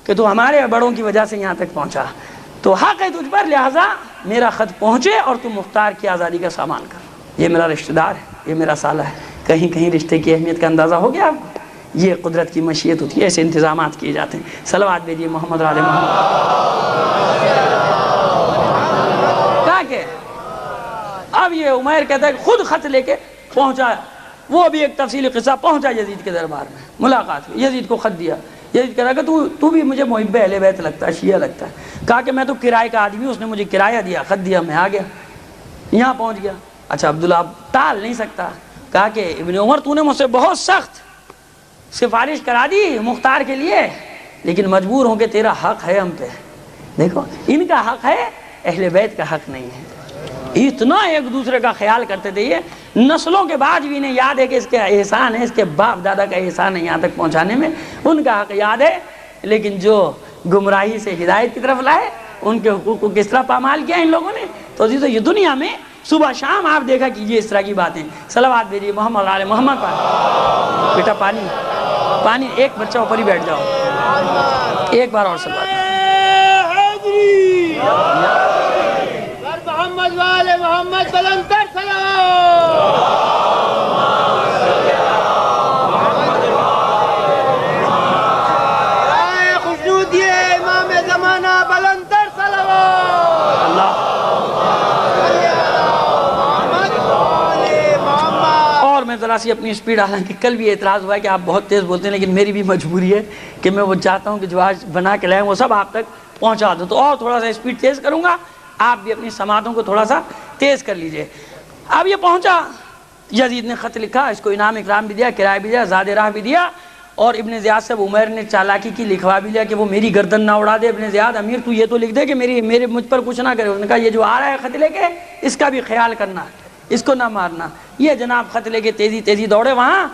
کہ تو ہمارے بڑوں کی وجہ سے یہاں تک پہنچا، تو حق ہے تجھ پر، لہٰذا میرا خط پہنچے اور تو مختار کی آزادی کا سامان کر. یہ میرا رشتہ دار ہے، یہ میرا سالہ ہے. کہیں کہیں رشتے کی اہمیت کا اندازہ ہو گیا آپ کو؟ یہ قدرت کی مشیت ہوتی ہے، ایسے انتظامات کیے جاتے ہیں. صلوات بھیجیے محمد علی محمد. کہا کہ اب یہ عمیر کہتا ہے کہ خود خط لے کے پہنچا. وہ بھی ایک تفصیلی قصہ. پہنچا یزید کے دربار میں، ملاقات ہوئی، یزید کو خط دیا. یزید کہہ رہا کہ تو بھی مجھے محب اہل بیت لگتا ہے، شیعہ لگتا ہے. کہا کہ میں تو کرائے کا آدمی ہوں. اس نے مجھے کرایہ دیا، خط دیا، میں آ گیا، یہاں پہنچ گیا. اچھا عبداللہ اب ٹال نہیں سکتا. کہا کہ ابن عمر تو نے مجھ سے بہت سخت سفارش کرا دی مختار کے لیے، لیکن مجبور ہوں کہ تیرا حق ہے ہم پہ. دیکھو ان کا حق ہے، اہل بیت کا حق نہیں ہے. اتنا ایک دوسرے کا خیال کرتے تھے. یہ نسلوں کے بعد بھی انہیں یاد ہے کہ اس کے احسان ہے، اس کے باپ دادا کا احسان ہے یہاں تک پہنچانے میں. ان کا حق یاد ہے، لیکن جو گمراہی سے ہدایت کی طرف لائے ان کے حقوق کو کس طرح پامال کیا ان لوگوں نے. تو عزیزو یہ دنیا میں صبح شام آپ دیکھا کیجیے اس طرح کی باتیں. صلوات بھیجیے محمد علی محمد پر. بیٹا پانی ایک بچہ اوپر ہی بیٹھ جاؤ، ایک بار اور صلوات. محمد والے محمد بلندر سلام. خوشنود یہ امام زمانہ بلندر سلام. اللہ. اور میں ذرا سی اپنی اسپیڈ، حالانکہ کل بھی اعتراض ہوا ہے کہ آپ بہت تیز بولتے ہیں، لیکن میری بھی مجبوری ہے کہ میں وہ چاہتا ہوں کہ جو آج بنا کے لائیں وہ سب آپ تک پہنچا دوں. تو اور تھوڑا سا اسپیڈ تیز کروں گا، آپ بھی اپنی سماعتوں کو تھوڑا سا تیز کر لیجئے. اب یہ پہنچا، یزید نے خط لکھا، اس کو انعام اکرام بھی دیا، کرایہ بھی دیا، زاد راہ بھی دیا. اور ابن زیاد سے عمیر نے چالاکی کی، لکھوا بھی لیا کہ وہ میری گردن نہ اڑا دے. ابن زیاد امیر تو یہ تو لکھ دے کہ میرے مجھ پر کچھ نہ کرے. اس نے کہا یہ جو آ رہا ہے خط لے کے اس کا بھی خیال کرنا، اس کو نہ مارنا. یہ جناب خط لے کے تیزی دوڑے وہاں،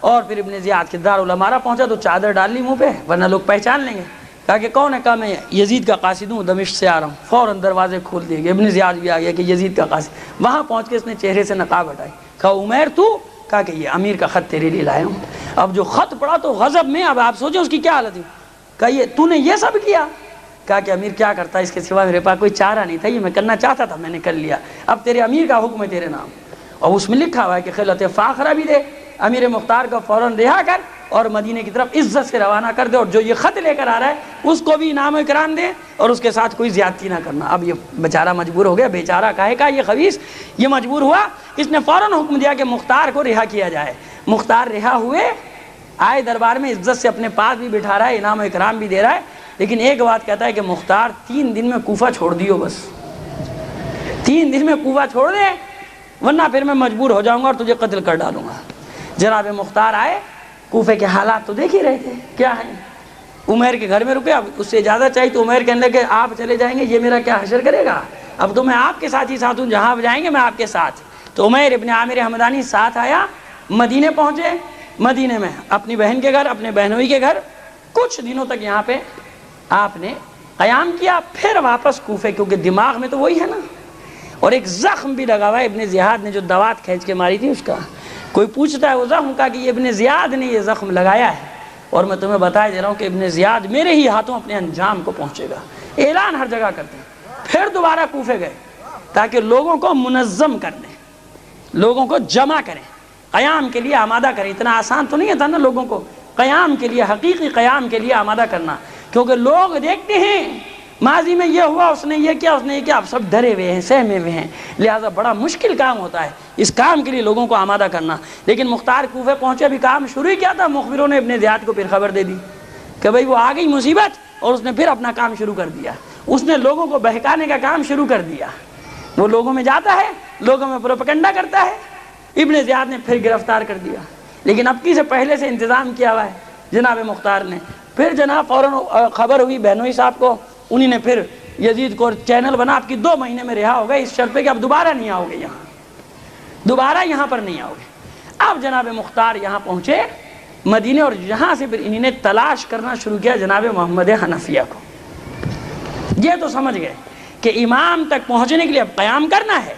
اور پھر ابن زیاد کے دارالامارہ پہنچا تو چادر ڈال لی منہ پہ ورنہ لوگ پہچان لیں گے. کہا کہ کون ہے؟ کہا میں یزید کا قاصد ہوں، دمشق سے آ رہا ہوں. فوراً دروازے کھول دیے گئے. ابن زیاد بھی آ گیا کہ یزید کا قاصد. وہاں پہنچ کے اس نے چہرے سے نقاب ہٹائی. کہا عمیر تو؟ کہا کہ یہ امیر کا خط تیرے لیے لایا ہوں. اب جو خط پڑھا تو غضب میں، اب آپ سوچیں اس کی کیا حالت ہوئی. کہا یہ تو نے یہ سب کیا؟ کہا کہ امیر کیا کرتا ہے، اس کے سوا میرے پاس کوئی چارہ نہیں تھا، یہ میں کرنا چاہتا تھا، میں نے کر لیا. اب تیرے امیر کا حکم ہے تیرے نام. اور اس میں لکھا ہوا ہے کہ خلعت فاخرہ بھی دے، امیر مختار کو فوراً رہا کر اور مدینے کی طرف عزت سے روانہ کر دے. اور جو یہ خط لے کر آ رہا ہے اس کو بھی انعام و اکرام دے اور اس کے ساتھ کوئی زیادتی نہ کرنا. اب یہ بیچارہ مجبور ہو گیا. بیچارہ کہے کا یہ خبیث، یہ مجبور ہوا. اس نے فوراً حکم دیا کہ مختار کو رہا کیا جائے. مختار رہا ہوئے، آئے دربار میں، عزت سے اپنے پاس بھی بٹھا رہا ہے، انعام و اکرام بھی دے رہا ہے. لیکن ایک بات کہتا ہے کہ مختار 3 دن میں کوفہ چھوڑ دیو، بس 3 دن میں کوفہ چھوڑ دے، ورنہ پھر میں مجبور ہو جاؤں گا اور تجھے قتل کر ڈالوں گا. جناب مختار آئے. کوفے کے حالات تو دیکھ ہی رہے تھے کیا ہیں. عمیر کے گھر میں رکے. اب اس سے اجازت چاہیے تو عمیر کہنے لگے کہ آپ چلے جائیں گے، یہ میرا کیا حشر کرے گا، اب تو میں آپ کے ساتھ ہی ساتھ ہوں، جہاں آپ جائیں گے میں آپ کے ساتھ. تو عمیر ابن عامر حمدانی ساتھ آیا. مدینے پہنچے. مدینے میں اپنی بہن کے گھر، اپنے بہنوئی کے گھر کچھ دنوں تک یہاں پہ آپ نے قیام کیا. پھر واپس کوفے، کیونکہ دماغ میں تو وہی ہے نا. اور ایک زخم بھی لگا ہوا ہے، ابن زیاد نے جو دوات کھینچ کے ماری تھی اس کا. کوئی پوچھتا ہے وہ زخم کا کہ یہ ابن زیاد نے یہ زخم لگایا ہے. اور میں تمہیں بتا دے رہا ہوں کہ ابن زیاد میرے ہی ہاتھوں اپنے انجام کو پہنچے گا. اعلان ہر جگہ کرتے ہیں. پھر دوبارہ کوفے گئے تاکہ لوگوں کو منظم کر دیں، لوگوں کو جمع کریں، قیام کے لیے آمادہ کریں. اتنا آسان تو نہیں تھا نا لوگوں کو قیام کے لیے، حقیقی قیام کے لیے آمادہ کرنا. کیونکہ لوگ دیکھتے ہیں ماضی میں یہ ہوا، اس نے یہ کیا، اس نے یہ کیا. اب سب ڈرے ہوئے ہیں، سہمے ہوئے ہیں. لہٰذا بڑا مشکل کام ہوتا ہے اس کام کے لیے لوگوں کو آمادہ کرنا. لیکن مختار کوفے پہنچے، بھی کام شروع ہی کیا تھا. مخبروں نے ابن زیاد کو پھر خبر دے دی کہ بھئی وہ آ گئی مصیبت. اور اس نے پھر اپنا کام شروع کر دیا. اس نے لوگوں کو بہکانے کا کام شروع کر دیا. وہ لوگوں میں جاتا ہے، لوگوں میں پروپیگنڈا کرتا ہے. ابن زیاد نے پھر گرفتار کر دیا. لیکن اب کی سے پہلے سے انتظام کیا ہوا ہے جناب مختار نے. پھر جناب فوراً خبر ہوئی بہنوئی صاحب کو. انہی نے پھر یزید کو چینل بنا، آپ کی 2 مہینے میں رہا ہو گئے اس شرط پہ کہ اب دوبارہ نہیں آؤ گے، یہاں دوبارہ یہاں پر نہیں آؤ گے. اب جناب مختار یہاں پہنچے مدینے، اور یہاں سے پھر انہوں نے تلاش کرنا شروع کیا جناب محمد حنفیہ کو۔ یہ تو سمجھ گئے کہ امام تک پہنچنے کے لیے اب قیام کرنا ہے،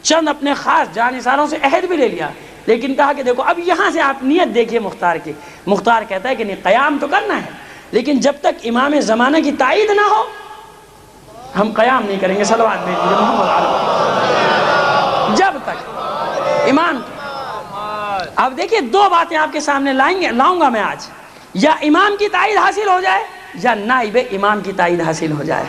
چند اپنے خاص جانثاروں سے عہد بھی لے لیا، لیکن کہا کہ دیکھو اب یہاں سے آپ نیت دیکھیے مختار کی۔ مختار کہتا ہے کہ نہیں، قیام تو کرنا ہے، لیکن جب تک امام زمانہ کی تائید نہ ہو ہم قیام نہیں کریں گے۔ صلوات بھیجیے محمد علیہ، جب تک امام۔ اب دیکھیے دو باتیں آپ کے سامنے لاؤں گا میں آج، یا امام کی تائید حاصل ہو جائے یا نائب امام کی تائید حاصل ہو جائے،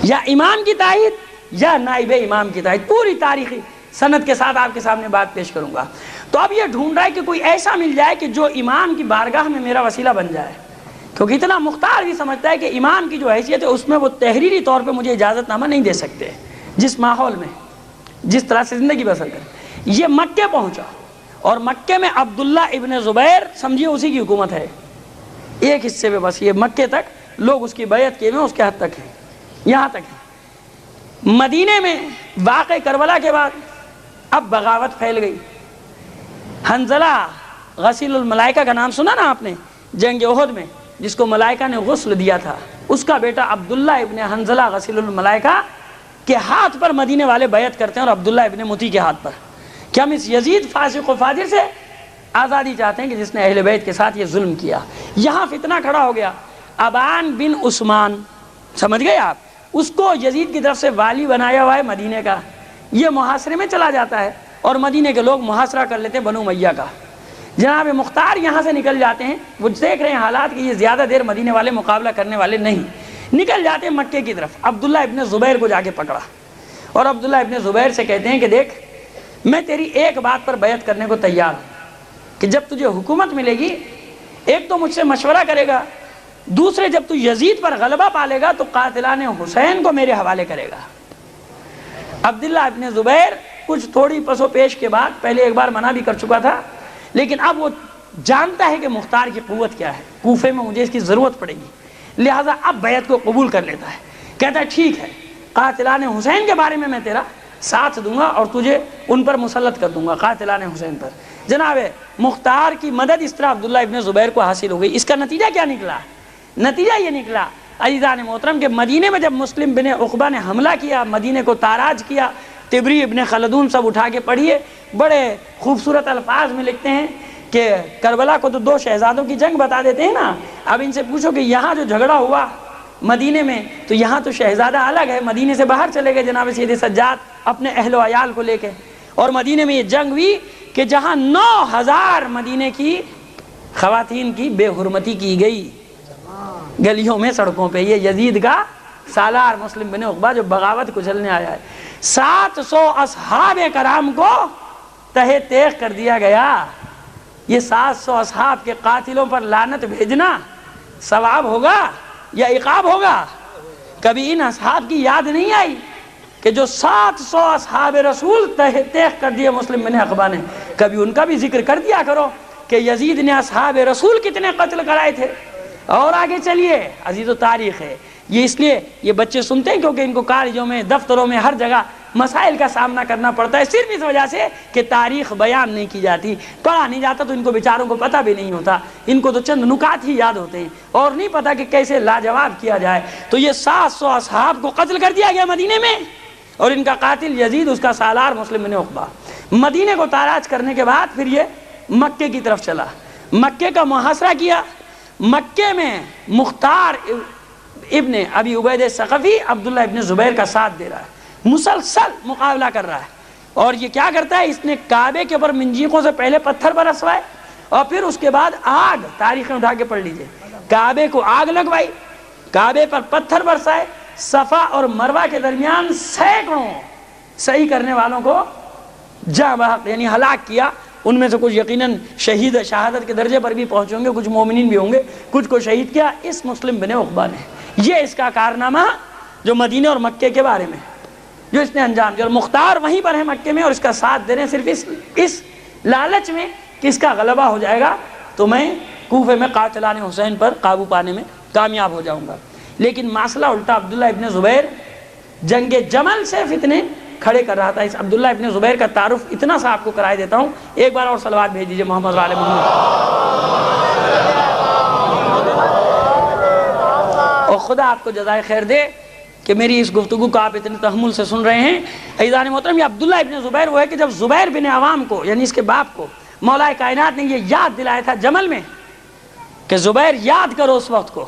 یا امام کی تائید یا نائب امام کی تائید۔ پوری تاریخی سند کے ساتھ آپ کے سامنے بات پیش کروں گا۔ تو اب یہ ڈھونڈ رہا ہے کہ کوئی ایسا مل جائے کہ جو امام کی بارگاہ میں میرا وسیلہ بن جائے، کیونکہ اتنا مختار بھی سمجھتا ہے کہ امام کی جو حیثیت ہے اس میں وہ تحریری طور پہ مجھے اجازت نامہ نہیں دے سکتے، جس ماحول میں جس طرح سے زندگی بسر کر۔ یہ مکے پہنچا، اور مکے میں عبداللہ ابن زبیر سمجھیے اسی کی حکومت ہے، ایک حصے میں بس، یہ مکے تک لوگ اس کی بیعت کیے ہوئے اس کے حد تک ہیں، یہاں تک ہے۔ مدینے میں واقع کربلا کے بعد اب بغاوت پھیل گئی۔ حنظلہ غسیل الملائکہ کا نام سنا نا آپ نے، جنگ احد میں جس کو ملائکہ نے غسل دیا تھا، اس کا بیٹا عبداللہ ابن حنظلہ غسیل الملائکہ کے ہاتھ پر مدینے والے بیعت کرتے ہیں، اور عبداللہ ابن مطیع کے ہاتھ پر، کہ ہم اس یزید فاسق و فاجر سے آزادی چاہتے ہیں کہ جس نے اہل بیت کے ساتھ یہ ظلم کیا۔ یہاں فتنہ کھڑا ہو گیا۔ ابان بن عثمان، سمجھ گئے آپ، اس کو یزید کی طرف سے والی بنایا ہوا ہے مدینے کا، یہ محاصرے میں چلا جاتا ہے، اور مدینے کے لوگ محاصرہ کر لیتے ہیں بنو امیہ کا۔ جناب مختار یہاں سے نکل جاتے ہیں، وہ دیکھ رہے ہیں حالات کہ یہ زیادہ دیر مدینے والے مقابلہ کرنے والے نہیں، نکل جاتے ہیں مکے کی طرف۔ عبداللہ ابن زبیر کو جا کے پکڑا، اور عبداللہ ابن زبیر سے کہتے ہیں کہ دیکھ میں تیری ایک بات پر بیعت کرنے کو تیار ہوں، کہ جب تجھے حکومت ملے گی ایک تو مجھ سے مشورہ کرے گا، دوسرے جب تو یزید پر غلبہ پالے گا تو قاتلان حسین کو میرے حوالے کرے گا۔ عبداللہ ابن زبیر کچھ تھوڑی پس و پیش کے بعد، پہلے ایک بار منع بھی کر چکا تھا، لیکن اب وہ جانتا ہے کہ مختار کی قوت کیا ہے، کوفے میں مجھے اس کی ضرورت پڑے گی، لہٰذا اب بیعت کو قبول کر لیتا ہے۔ کہتا ہے ٹھیک ہے، قاتلان حسین کے بارے میں تیرا ساتھ دوں گا اور تجھے ان پر مسلط کر دوں گا، قاتلان حسین پر۔ جناب مختار کی مدد اس طرح عبداللہ ابن زبیر کو حاصل ہو گئی۔ اس کا نتیجہ کیا نکلا؟ نتیجہ یہ نکلا عزیزان محترم کہ مدینے میں جب مسلم بن عقبہ نے حملہ کیا، مدینے کو تاراج کیا، طبری ابن خلدون سب اٹھا کے پڑھیے، بڑے خوبصورت الفاظ میں لکھتے ہیں کہ کربلا کو تو دو شہزادوں کی جنگ بتا دیتے ہیں نا، اب ان سے پوچھو کہ یہاں جو جھگڑا ہوا مدینے میں، تو یہاں تو شہزادہ الگ ہے، مدینے سے باہر چلے گئے جناب سید سجاد اپنے اہل و عیال کو لے کے، اور مدینے میں یہ جنگ ہوئی کہ جہاں 9000 مدینے کی خواتین کی بے حرمتی کی گئی گلیوں میں، سڑکوں پہ۔ یہ یزید کا سالار مسلم بن عقبہ جو بغاوت کچلنے آیا ہے، 700 اصحاب کرام کو تہہ تیغ کر دیا گیا۔ یہ 700 اصحاب کے قاتلوں پر لعنت بھیجنا ثواب ہوگا یا عقاب ہوگا؟ کبھی ان اصحاب کی یاد نہیں آئی کہ جو 700 اصحاب رسول تہہ تیغ کر دیے مسلم بن عقبہ نے؟ کبھی ان کا بھی ذکر کر دیا کرو کہ یزید نے اصحاب رسول کتنے قتل کرائے تھے۔ اور آگے چلیے، عزیز و تاریخ ہے یہ، اس لیے یہ بچے سنتے ہیں کیونکہ ان کو کالجوں میں، دفتروں میں، ہر جگہ مسائل کا سامنا کرنا پڑتا ہے، صرف اس وجہ سے کہ تاریخ بیان نہیں کی جاتی، پڑھا نہیں جاتا، تو ان کو بیچاروں کو پتہ بھی نہیں ہوتا، ان کو تو چند نکات ہی یاد ہوتے ہیں اور نہیں پتا کہ کیسے لاجواب کیا جائے۔ تو یہ 700 اصحاب کو قتل کر دیا گیا مدینے میں، اور ان کا قاتل یزید، اس کا سالار مسلم بن عقبہ۔ مدینے کو تاراج کرنے کے بعد پھر یہ مکے کی طرف چلا، مکے کا محاصرہ کیا۔ مکے میں مختار ابن ابی عبید ثقفی عبداللہ ابن زبیر کا ساتھ دے رہا ہے، مسلسل مقابلہ کر رہا ہے، اور یہ کیا کرتا ہے، اس نے کعبے کے اوپر منجیقوں سے پہلے پتھر برسوائے، اور پھر اس کے بعد آگ، تاریخیں اٹھا کے پڑھ لیجئے، کعبے کو آگ لگوائی، کعبے پر پتھر برسائے، صفا اور مروہ کے درمیان سینکڑوں صحیح کرنے والوں کو جاں بحق یعنی ہلاک کیا۔ ان میں سے کچھ یقیناً شہید شہادت کے درجے پر بھی پہنچے ہوں گے، کچھ مومنین بھی ہوں گے، کچھ کو شہید کیا اس مسلم بن عقبہ نے۔ یہ اس کا کارنامہ جو مدینے اور مکے کے بارے میں جو اس نے انجام دیا، اور مختار وہیں پر ہے مکے میں، اور اس کا ساتھ دے رہے ہیں صرف اس لالچ میں کہ اس کا غلبہ ہو جائے گا تو میں کوفے میں قاتلان حسین پر قابو پانے میں کامیاب ہو جاؤں گا۔ لیکن مسئلہ الٹا، عبداللہ ابن زبیر جنگ جمل سے فتنے کھڑے کر رہا تھا۔ اس عبداللہ ابن زبیر کا تعارف اتنا سا آپ کو کرائے دیتا ہوں، ایک بار اور صلوات بھیج دیجیے محمد علیہ محمد۔ خدا آپ کو جزائے خیر دے کہ میری اس گفتگو کو آپ اتنے تحمل سے سن رہے ہیں۔ عزیزان محترم، یہ عبداللہ ابن زبیر وہ ہے کہ جب زبیر بن عوام کو یعنی اس کے باپ کو مولا کائنات نے یہ یاد دلایا تھا جمل میں کہ زبیر یاد کرو اس وقت کو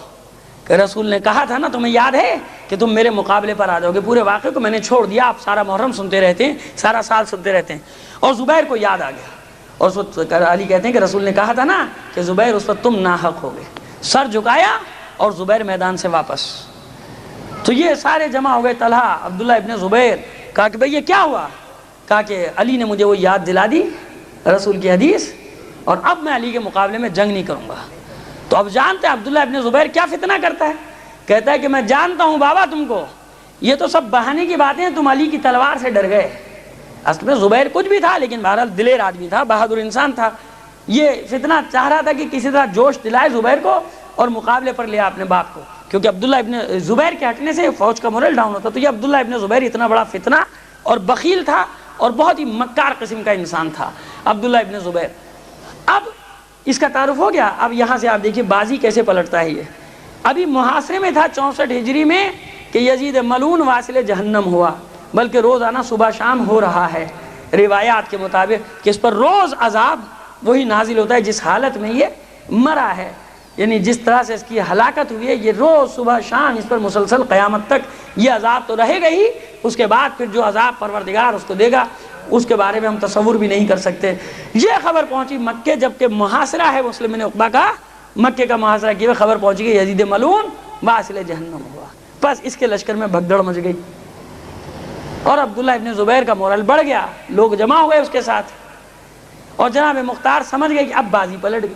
کہ رسول نے کہا تھا نا تمہیں یاد ہے کہ تم میرے مقابلے پر آ جاؤ گے، پورے واقعے کو میں نے چھوڑ دیا، آپ سارا محرم سنتے رہتے ہیں، سارا سال سنتے رہتے ہیں۔ اور زبیر کو یاد آ گیا، اور اس وقت علی کہتے ہیں کہ رسول نے کہا تھا نا کہ زبیر اس وقت تم ناحق ہو گئے، سر جھکایا اور زبیر میدان سے واپس۔ تو یہ سارے جمع ہو گئے، طلحہ، عبداللہ ابن زبیر، کہا کہ بھئی یہ کیا ہوا؟ کہا کہ علی نے مجھے وہ یاد دلا دی رسول کی حدیث، اور اب میں علی کے مقابلے میں جنگ نہیں کروں گا۔ تو اب جانتے ہیں عبداللہ ابن زبیر کیا فتنہ کرتا ہے، کہتا ہے کہ میں جانتا ہوں بابا تم کو، یہ تو سب بہانے کی باتیں ہیں، تم علی کی تلوار سے ڈر گئے۔ اصل میں زبیر کچھ بھی تھا لیکن بہرحال دلیر آدمی تھا، بہادر انسان تھا، یہ فتنہ چاہ رہا تھا کہ کسی طرح جوش دلائے زبیر کو اور مقابلے پر لیا اپنے باپ کو، کیونکہ عبداللہ ابن زبیر کے ہٹنے سے فوج کا مورل ڈاؤن ہوتا۔ تو یہ عبداللہ ابن زبیر اتنا بڑا فتنہ اور بخیل تھا اور بہت ہی مکار قسم کا انسان تھا عبداللہ ابن زبیر۔ اب اس کا تعارف ہو گیا، اب یہاں سے آپ دیکھیے بازی کیسے پلٹتا ہے۔ یہ ابھی محاصرے میں تھا 64 ہجری میں کہ یزید ملعون واصل جہنم ہوا، بلکہ روزانہ صبح شام ہو رہا ہے روایات کے مطابق کہ اس پر روز عذاب وہی نازل ہوتا ہے جس حالت میں یہ مرا ہے، یعنی جس طرح سے اس کی ہلاکت ہوئی ہے، یہ روز صبح شام اس پر مسلسل قیامت تک یہ عذاب تو رہے گا ہی، اس کے بعد پھر جو عذاب پروردگار اس کو دے گا اس کے بارے میں ہم تصور بھی نہیں کر سکتے۔ یہ خبر پہنچی مکے، جبکہ محاصرہ ہے مسلم بن عقبہ کا، مکے کا محاصرہ کیا، خبر پہنچی کہ یزید ملعون واصل جہنم ہوا، بس اس کے لشکر میں بھگدڑ مچ گئی اور عبداللہ ابن زبیر کا مورل بڑھ گیا، لوگ جمع ہو گئے اس کے ساتھ، اور جناب مختار سمجھ گئے کہ اب بازی پلٹ گئی،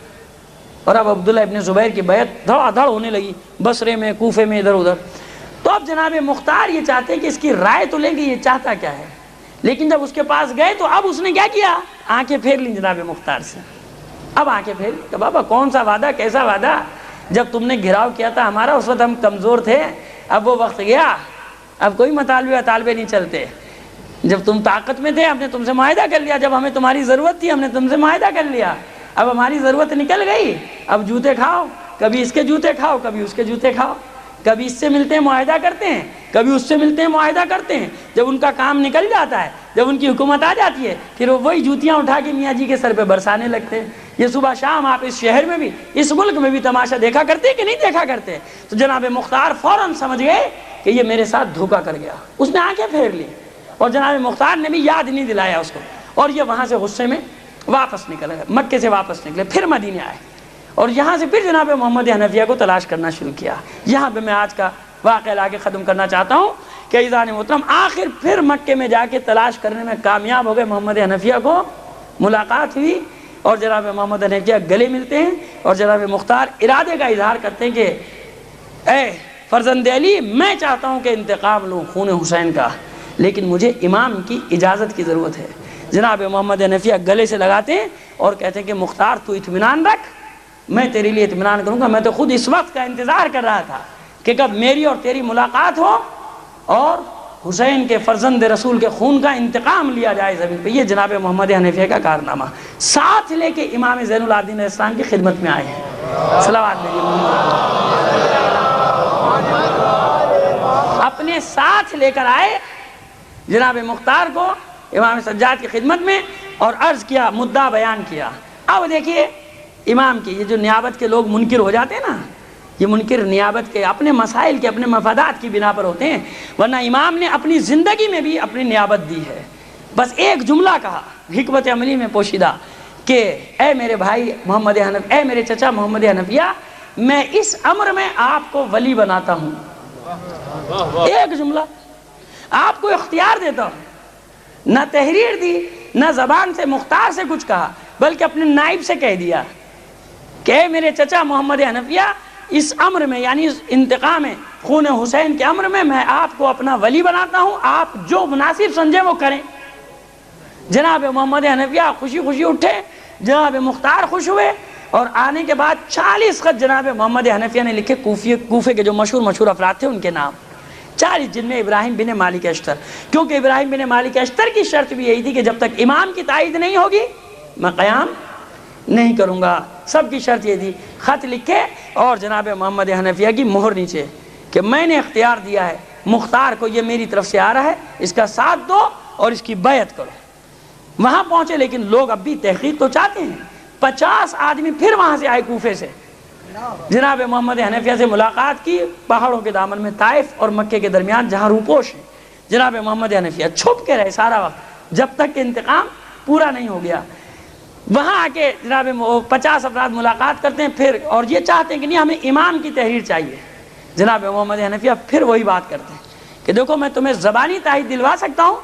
اور اب عبداللہ ابن زبیر کی بیعت دھڑا دھڑ ہونے لگی بصرے میں، کوفے میں، ادھر ادھر۔ تو اب جناب مختار یہ چاہتے ہیں کہ اس کی رائے تو لیں گے یہ چاہتا کیا ہے، لیکن جب اس کے پاس گئے تو اب اس نے کیا کیا، آنکھیں پھیر لیں جناب مختار سے، اب آنکھیں پھیر کہ بابا کون سا وعدہ، کیسا وعدہ، جب تم نے گھراؤ کیا تھا ہمارا اس وقت ہم کمزور تھے، اب وہ وقت گیا، اب کوئی مطالبے نہیں چلتے، جب تم طاقت میں تھے ہم نے تم سے معاہدہ کر لیا، جب ہمیں تمہاری ضرورت تھی ہم نے تم سے معاہدہ کر لیا، اب ہماری ضرورت نکل گئی، اب جوتے کھاؤ، کبھی اس کے جوتے کھاؤ، کبھی اس کے جوتے کھاؤ، کبھی اس سے ملتے ہیں معاہدہ کرتے ہیں، کبھی اس سے ملتے ہیں معاہدہ کرتے ہیں، جب ان کا کام نکل جاتا ہے، جب ان کی حکومت آ جاتی ہے، پھر وہی جوتیاں اٹھا کے میاں جی کے سر پہ برسانے لگتے ہیں۔ یہ صبح شام آپ اس شہر میں بھی، اس ملک میں بھی تماشا دیکھا کرتے کہ نہیں دیکھا کرتے؟ تو جناب مختار فوراً سمجھ گئے کہ یہ میرے ساتھ دھوکہ کر گیا، اس نے آنکھیں پھیر لی، اور جناب مختار نے بھی یاد نہیں دلایا اس کو، اور یہ وہاں سے غصے میں واپس نکل گئے، مکے سے واپس نکلے، پھر مدینے آئے، اور یہاں سے پھر جناب محمد حنفیہ کو تلاش کرنا شروع کیا۔ یہاں پہ میں آج کا واقعہ لا کے ختم کرنا چاہتا ہوں کہ عزیزان محترم آخر پھر مکے میں جا کے تلاش کرنے میں کامیاب ہو گئے، محمد حنفیہ کو ملاقات ہوئی، اور جناب محمد حنفیہ گلے ملتے ہیں، اور جناب مختار ارادے کا اظہار کرتے ہیں کہ اے فرزند علی، میں چاہتا ہوں کہ انتقام لوں خون حسین کا، لیکن مجھے امام کی اجازت کی ضرورت ہے۔ جناب محمد حنفیہ گلے سے لگاتے ہیں اور کہتے ہیں کہ مختار تو اطمینان رکھ، میں تیرے لیے اطمینان کروں گا، میں تو خود اس وقت کا انتظار کر رہا تھا کہ کب میری اور تیری ملاقات ہو اور حسین کے فرزند رسول کے خون کا انتقام لیا جائے زمین پہ۔ یہ جناب محمد حنفیہ کا کارنامہ، ساتھ لے کے امام زین العابدین علیہ السلام کی خدمت میں آئے ہیں، صلوات بھیجیے اپنے ساتھ لے کر آئے جناب مختار کو امام سجاد کی خدمت میں، اور عرض کیا، مدعا بیان کیا۔ اب دیکھیے امام کی یہ جو نیابت کے لوگ منکر ہو جاتے ہیں نا، یہ منکر نیابت کے اپنے مسائل کے، اپنے مفادات کی بنا پر ہوتے ہیں، ورنہ امام نے اپنی زندگی میں بھی اپنی نیابت دی ہے۔ بس ایک جملہ کہا حکمت عملی میں پوشیدہ کہ اے میرے بھائی محمد حنفیہ، اے میرے چچا محمد حنفیہ، میں اس امر میں آپ کو ولی بناتا ہوں۔ ایک جملہ آپ کو اختیار دیتا ہوں، نہ تحریر دی، نہ زبان سے مختار سے کچھ کہا، بلکہ اپنے نائب سے کہہ دیا کہ اے میرے چچا محمد حنفیہ، اس امر میں یعنی اس انتقام خون حسین کے امر میں میں آپ کو اپنا ولی بناتا ہوں، آپ جو مناسب سمجھیں وہ کریں۔ جناب محمد حنفیہ خوشی خوشی اٹھے، جناب مختار خوش ہوئے، اور آنے کے بعد 40 خط جناب محمد حنفیہ نے لکھے کوفے کے جو مشہور افراد تھے ان کے نام، 40، جن میں ابراہیم بن مالک اشتر، کیونکہ ابراہیم بن مالک اشتر کی شرط بھی یہی تھی کہ جب تک امام کی تائید نہیں ہوگی میں قیام نہیں کروں گا، سب کی شرط یہ تھی۔ خط لکھے اور جناب محمد حنفیہ کی مہر نیچے، کہ میں نے اختیار دیا ہے مختار کو، یہ میری طرف سے آ رہا ہے، اس کا ساتھ دو اور اس کی بیعت کرو۔ وہاں پہنچے لیکن لوگ اب بھی تحقیق تو چاہتے ہیں۔ 50 آدمی پھر وہاں سے آئے کوفے سے، جناب محمد حنفیہ سے ملاقات کی پہاڑوں کے دامن میں، طائف اور مکے کے درمیان جہاں روپوش ہے۔ جناب محمد حنفیہ چھپ کے رہے سارا وقت جب تک کہ انتقام پورا نہیں ہو گیا۔ وہاں آ کے جناب 50 افراد ملاقات کرتے ہیں پھر، اور یہ چاہتے ہیں کہ نہیں ہمیں امام کی تحریر چاہیے۔ جناب محمد حنفیہ پھر وہی بات کرتے ہیں کہ دیکھو میں تمہیں زبانی تائید دلوا سکتا ہوں،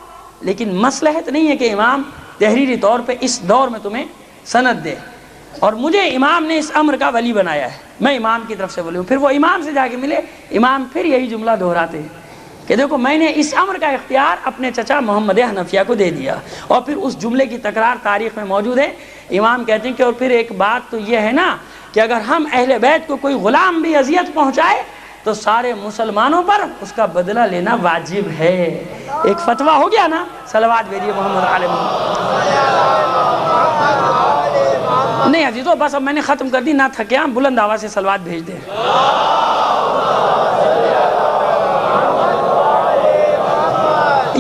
لیکن مصلحت نہیں ہے کہ امام تحریری طور پہ اس دور میں تمہیں سند دے، اور مجھے امام نے اس امر کا ولی بنایا ہے، میں امام کی طرف سے ولی ہوں۔ پھر وہ امام سے جا کے ملے، امام پھر یہی جملہ دہراتے ہیں کہ دیکھو میں نے اس امر کا اختیار اپنے چچا محمد حنفیہ کو دے دیا، اور پھر اس جملے کی تکرار تاریخ میں موجود ہے۔ امام کہتے ہیں کہ اور پھر ایک بات تو یہ ہے نا کہ اگر ہم اہل بیت کو کوئی غلام بھی اذیت پہنچائے تو سارے مسلمانوں پر اس کا بدلہ لینا واجب ہے۔ ایک فتویٰ ہو گیا نا، صلوات بھیجیے محمد علیہ محمد۔ نہیں عزیزو بس اب میں نے ختم کر دی، نہ تھکیا، بلند آواز سے صلوات بھیج دیں۔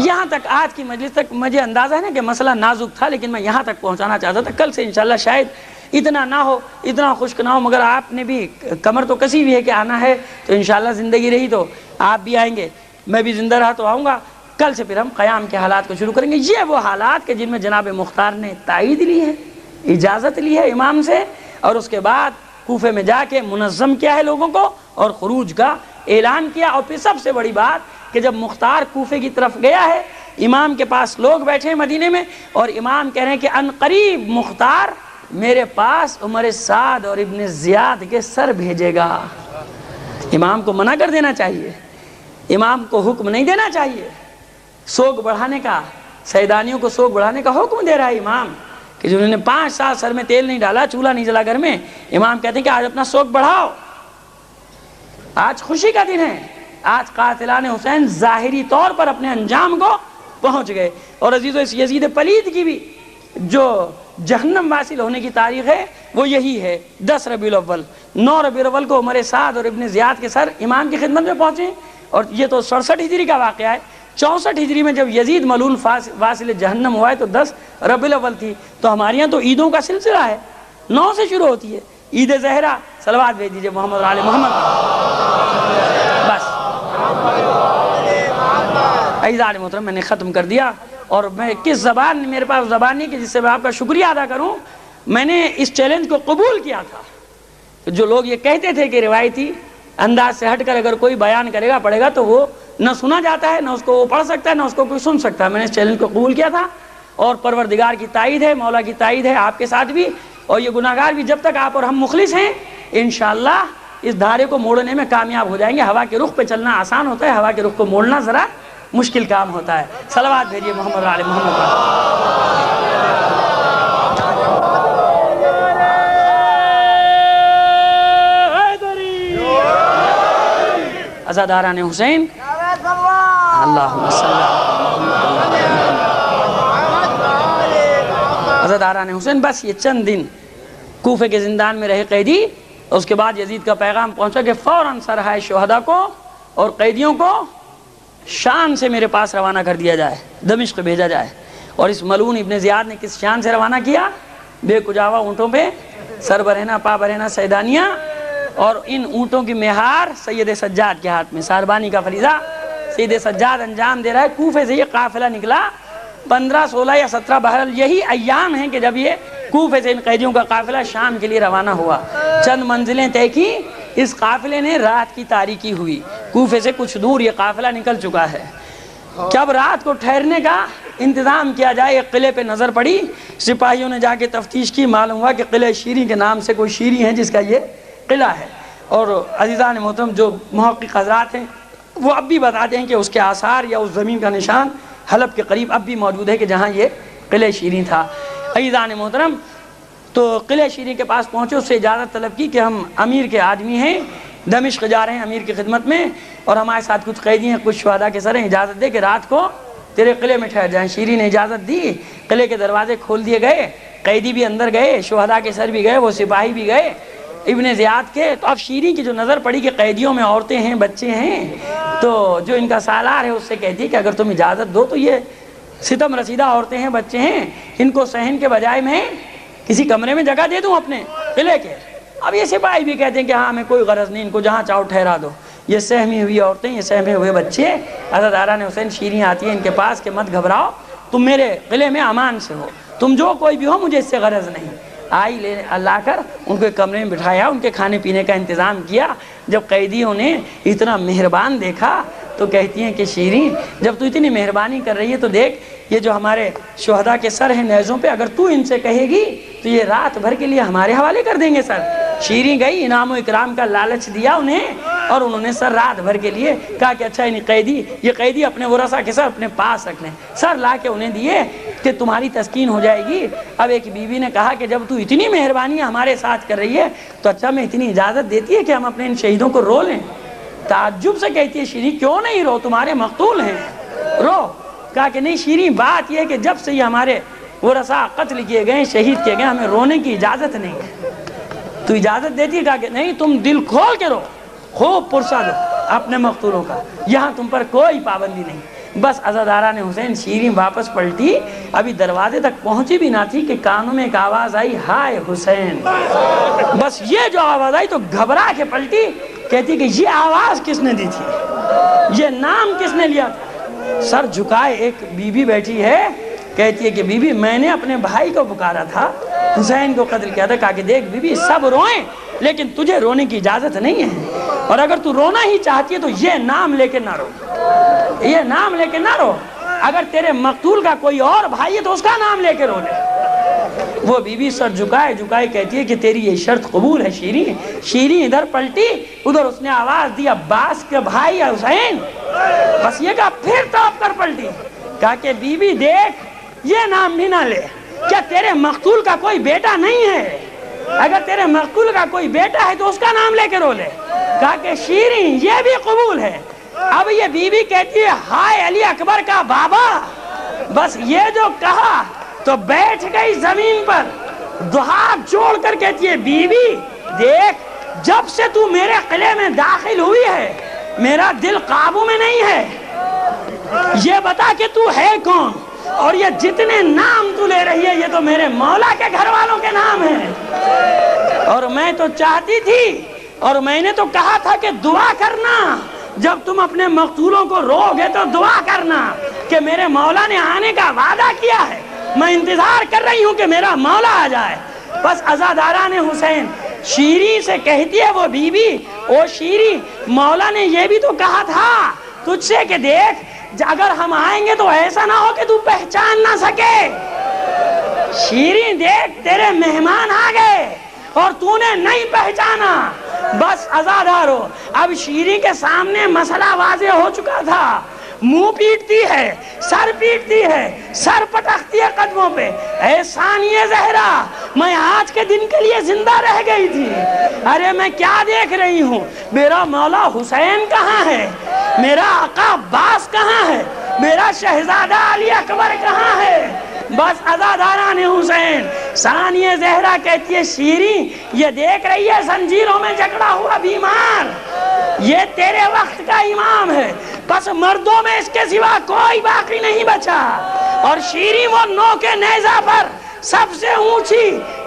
یہاں تک آج کی مجلس تک مجھے اندازہ ہے نا کہ مسئلہ نازک تھا، لیکن میں یہاں تک پہنچانا چاہتا تھا۔ کل سے انشاءاللہ شاید اتنا نہ ہو، اتنا خشک نہ ہو، مگر آپ نے بھی کمر تو کسی بھی ہے کہ آنا ہے تو انشاءاللہ زندگی رہی تو آپ بھی آئیں گے، میں بھی زندہ رہا تو آؤں گا۔ کل سے پھر ہم قیام کے حالات کو شروع کریں گے۔ یہ وہ حالات کہ جن میں جناب مختار نے تائید لی ہے، اجازت لی ہے امام سے، اور اس کے بعد کوفے میں جا کے منظم کیا ہے لوگوں کو اور خروج کا اعلان کیا۔ اور پھر سب سے بڑی بات کہ جب مختار کوفے کی طرف گیا ہے، امام کے پاس لوگ بیٹھے ہیں مدینے میں، اور امام کہہ رہے ہیں کہ ان قریب مختار میرے پاس عمر سعد اور ابن زیاد کے سر بھیجے گا۔ امام کو منع کر دینا چاہیے، امام کو حکم نہیں دینا چاہیے سوگ بڑھانے کا، سیدانیوں کو سوگ بڑھانے کا حکم دے رہا ہے امام کہ جنہوں نے 5 سال سر میں تیل نہیں ڈالا، چولہا نہیں جلا گھر میں، امام کہتے ہیں کہ آج اپنا سوگ بڑھاؤ، آج خوشی کا دن ہے، آج قاتلان حسین ظاہری طور پر اپنے انجام کو پہنچ گئے۔ اور عزیزو اس یزید پلید کی بھی جو جہنم واصل ہونے کی تاریخ ہے وہ یہی ہے، 10 ربیع الاول، 9 ربیع الاول کو عمر سعد اور ابن زیاد کے سر امام کی خدمت میں پہنچے، اور یہ تو 67 ہجری کا واقعہ ہے۔ 64 ہجری میں جب یزید ملعون واصل جہنم ہوا ہے تو 10 ربیع الاول تھی، تو ہمارے یہاں تو عیدوں کا سلسلہ ہے، 9 سے شروع ہوتی ہے، عید زہرا۔ صلوات بھیج دیجیے محمد علی محمد۔ بس عزیزان محترم میں نے ختم کر دیا، اور میں کس زبان، میرے پاس زبان نہیں کہ جس سے میں آپ کا شکریہ ادا کروں۔ میں نے اس چیلنج کو قبول کیا تھا۔ جو لوگ یہ کہتے تھے کہ روایتی انداز سے ہٹ کر اگر کوئی بیان کرے گا پڑھے گا تو وہ نہ سنا جاتا ہے، نہ اس کو وہ پڑھ سکتا ہے، نہ اس کو کوئی سن سکتا ہے، میں نے اس چیلنج کو قبول کیا تھا، اور پروردگار کی تائید ہے، مولا کی تائید ہے آپ کے ساتھ بھی، اور یہ گناہگار بھی جب تک آپ اور ہم مخلص ہیں انشاءاللہ اس دھارے کو موڑنے میں کامیاب ہو جائیں گے۔ ہوا کے رخ پہ چلنا آسان ہوتا ہے، ہوا کے رخ کو موڑنا ذرا مشکل کام ہوتا ہے۔ صلوات بھیجیے محمد علی محمد۔ عزاداران حسین اللہم صلی عزاداران حسین۔ بس یہ چند دن کوفے کے زندان میں رہے قیدی، اس کے بعد یزید کا پیغام پہنچا کہ فوراً سرحائے شہداء کو اور قیدیوں کو شام سے میرے پاس روانہ کر دیا جائے، دمشق بھیجا جائے۔ اور اس ملعون ابن زیاد نے کس شان سے روانہ کیا؟ بے کجاوا اونٹوں پہ، سر برہنہ پا برہنہ سیدانیاں، اور ان اونٹوں کی مہار سید سجاد کے ہاتھ میں، ساربانی کا فریضہ سید سجاد انجام دے رہا ہے۔ کوفے سے یہ قافلہ نکلا 15، 16 یا 17، بہرحال یہی ایام ہیں کہ جب یہ کوفے سے ان قیدیوں کا قافلہ شام کے لیے روانہ ہوا۔ چند منزلیں طے کی، اس قافلے نے رات کی تاریکی ہوئی، کوفے سے کچھ دور یہ قافلہ نکل چکا ہے۔ جب رات کو ٹھہرنے کا انتظام کیا جائے، ایک قلعے پہ نظر پڑی، سپاہیوں نے جا کے تفتیش کی، معلوم ہوا کہ قلعہ شیری کے نام سے کوئی شیری ہے جس کا یہ قلعہ ہے۔ اور عزیزان محترم جو محقق حضرات ہیں وہ اب بھی بتاتے ہیں کہ اس کے آثار یا اس زمین کا نشان حلب کے قریب اب بھی موجود ہے کہ جہاں یہ قلعہ شیری تھا۔ عزیزان محترم تو قلعہ شیری کے پاس پہنچے، اس سے اجازت طلب کی کہ ہم امیر کے آدمی ہیں، دمشق جا رہے ہیں امیر کی خدمت میں، اور ہمارے ساتھ کچھ قیدی ہیں، کچھ شہداء کے سر ہیں، اجازت دے کہ رات کو تیرے قلعے میں ٹھہر جائیں۔ شیری نے اجازت دی، قلعے کے دروازے کھول دیے گئے، قیدی بھی اندر گئے، شہداء کے سر بھی گئے، وہ سپاہی بھی گئے، ابن زیاد کے. تو اب شیریں کی جو نظر پڑی کہ قیدیوں میں عورتیں ہیں بچے ہیں، تو جو ان کا سالار ہے اس سے کہتی ہے کہ اگر تم اجازت دو تو یہ ستم رسیدہ عورتیں ہیں بچے ہیں، ان کو صحن کے بجائے میں کسی کمرے میں جگہ دے دوں اپنے قلعے کے. اب یہ سپاہی بھی کہتے ہیں کہ ہاں ہمیں کوئی غرض نہیں، ان کو جہاں چاہو ٹھہرا دو. یہ سہمی ہوئی عورتیں، یہ سہمے ہوئے بچے. عزادارہ نے حسین شیریں آتی ہے ان کے پاس کہ مت گھبراؤ، تم میرے قلعے میں امان سے ہو، تم جو کوئی بھی ہو مجھے اس سے غرض نہیں. آئی لے لا کر ان کو ایک کمرے میں بٹھایا، ان کے کھانے پینے کا انتظام کیا. جب قیدیوں نے اتنا مہربان دیکھا تو کہتی ہیں کہ شیریں جب تو اتنی مہربانی کر رہی ہے تو دیکھ یہ جو ہمارے شہداء کے سر ہیں نیزوں پہ، اگر تو ان سے کہے گی تو یہ رات بھر کے لیے ہمارے حوالے کر دیں گے سر. شیریں گئی، انعام و اکرام کا لالچ دیا انہیں، اور انہوں نے سر رات بھر کے لیے کہا کہ اچھا یہ قیدی اپنے ورثاء کے سر اپنے پاس رکھ لیں. سر لا کے انہیں دیے کہ تمہاری تسکین ہو جائے گی. اب ایک بیوی نے کہا کہ جب تو اتنی مہربانی ہمارے ساتھ کر رہی ہے تو اچھا میں اتنی اجازت دیتی ہے کہ ہم اپنے ان شہیدوں کو رو لیں. تعجب سے کہتی ہے شیریں کیوں نہیں رو، تمہارے مقتول ہیں، رو. کہا کہ نہیں شیریں بات یہ ہے کہ جب سے یہ ہمارے ورثاء قتل کیے گئے، شہید کیے گئے، ہمیں رونے کی اجازت نہیں ہے. تو اجازت دیتی ہے؟ کہا کہ نہیں تم دل کھول کے رو، خوب پرسہ دو اپنے مقتولوں کا، یہاں تم پر کوئی پابندی نہیں. بس عزادارہ نے حسین شیریں واپس پلٹی، ابھی دروازے تک پہنچی بھی نہ تھی کہ کانوں میں ایک آواز آئی، ہائے حسین. بس یہ جو آواز آئی تو گھبرا کے پلٹی، کہتی کہ یہ آواز کس نے دی تھی، یہ نام کس نے لیا تھا. سر جھکائے ایک بی بی بیٹھی ہے، کہتی ہے کہ بی بی میں نے اپنے بھائی کو پکارا تھا، حسین کو قتل کیا تھا. کہا کہ دیکھ بی بی سب روئیں لیکن تجھے رونے کی اجازت نہیں ہے، اور اگر تو رونا ہی چاہتی ہے تو یہ نام لے کے نہ رو، یہ نام لے کے نہ رو. اگر تیرے مقتول کا کوئی اور بھائی ہے تو اس کا نام لے کے رو لے. وہ بی بی سر جھکائے کہتی ہے کہ تیری یہ شرط قبول ہے شیریں. شیریں ادھر پلٹی، ادھر اس نے آواز دی عباس کے بھائی حسین. بس یہ کہا پھر توپ کر پلٹی. کہا کہ بی بی دیکھ یہ نام بھی نہ لے، کیا تیرے مقتول کا کوئی بیٹا نہیں ہے؟ اگر تیرے مقتول کا کوئی بیٹا ہے تو اس کا نام لے کے رو لے. کہا کہ شیریں یہ بھی قبول ہے. اب یہ بی بی کہتی ہے ہائے علی اکبر کا بابا. بس یہ جو کہا تو بیٹھ گئی زمین پر، دو ہاتھ جوڑ کر کہتی ہے بی بی دیکھ جب سے تو میرے قلعے میں داخل ہوئی ہے میرا دل قابو میں نہیں ہے. یہ بتا کہ تو ہے کون، اور یہ جتنے نام تو لے رہی ہے یہ تو میرے مولا کے گھر والوں کے نام ہیں. اور میں تو چاہتی تھی اور میں نے تو کہا تھا کہ دعا کرنا، جب تم اپنے مقتولوں کو رو گے تو دعا کرنا کہ میرے مولا نے آنے کا وعدہ کیا ہے، میں انتظار کر رہی ہوں کہ میرا مولا آ جائے. بس عزادارہ نے حسین شیریں سے کہتی ہے وہ بی بی، او شیریں مولا نے یہ بھی تو کہا تھا تجھ سے کہ دیکھ اگر ہم آئیں گے تو ایسا نہ ہو کہ تو پہچان نہ سکے. شیریں دیکھ تیرے مہمان آ گئے اور تو نے نہیں پہچانا. بس عزادارو اب شیریں کے سامنے مسئلہ واضح ہو چکا تھا. منہ پیٹتی ہے، سر پیٹتی ہے، سر پٹکتی ہے قدموں پہ. اے ثانیہ زہرا میں آج کے دن کے لیے زندہ رہ گئی تھی. ارے میں کیا دیکھ رہی ہوں، میرا مولا حسین کہاں ہے، میرا آقا عباس کہاں ہے، میرا شہزادہ علی اکبر کہاں ہے. بس عزادارہ نے حسین. ثانیہ زہرا کہتی ہے شیریں یہ دیکھ رہی ہے زنجیروں میں جکڑا ہوا بیمار، یہ تیرے وقت کا امام ہے، بس مردوں میں اس کے سوا کوئی باقی نہیں بچا. اور شیریں وہ نوکے نیزہ پر سب سے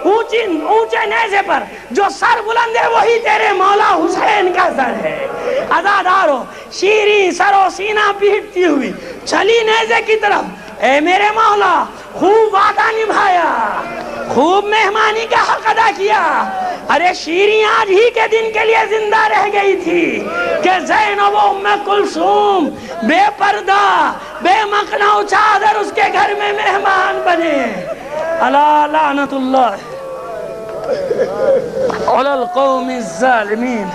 اونچے نیزے پر جو سر بلند ہے وہی تیرے مولا حسین کا سر ہے. عزادارو شیریں سر و سینہ پیٹتی ہوئی چلی نیزے کی طرف. اے میرے مولا خوب وعدہ نبھایا، خوب مہمانی کا حق ادا کیا. ارے شیریں آج ہی کے دن کے لیے زندہ رہ گئی تھی کہ زینب و ام کلثوم بے پردہ بے مخنہ و چادر اس کے گھر میں مہمان بنے. الا لعنت اللہ علی القوم الظالمین.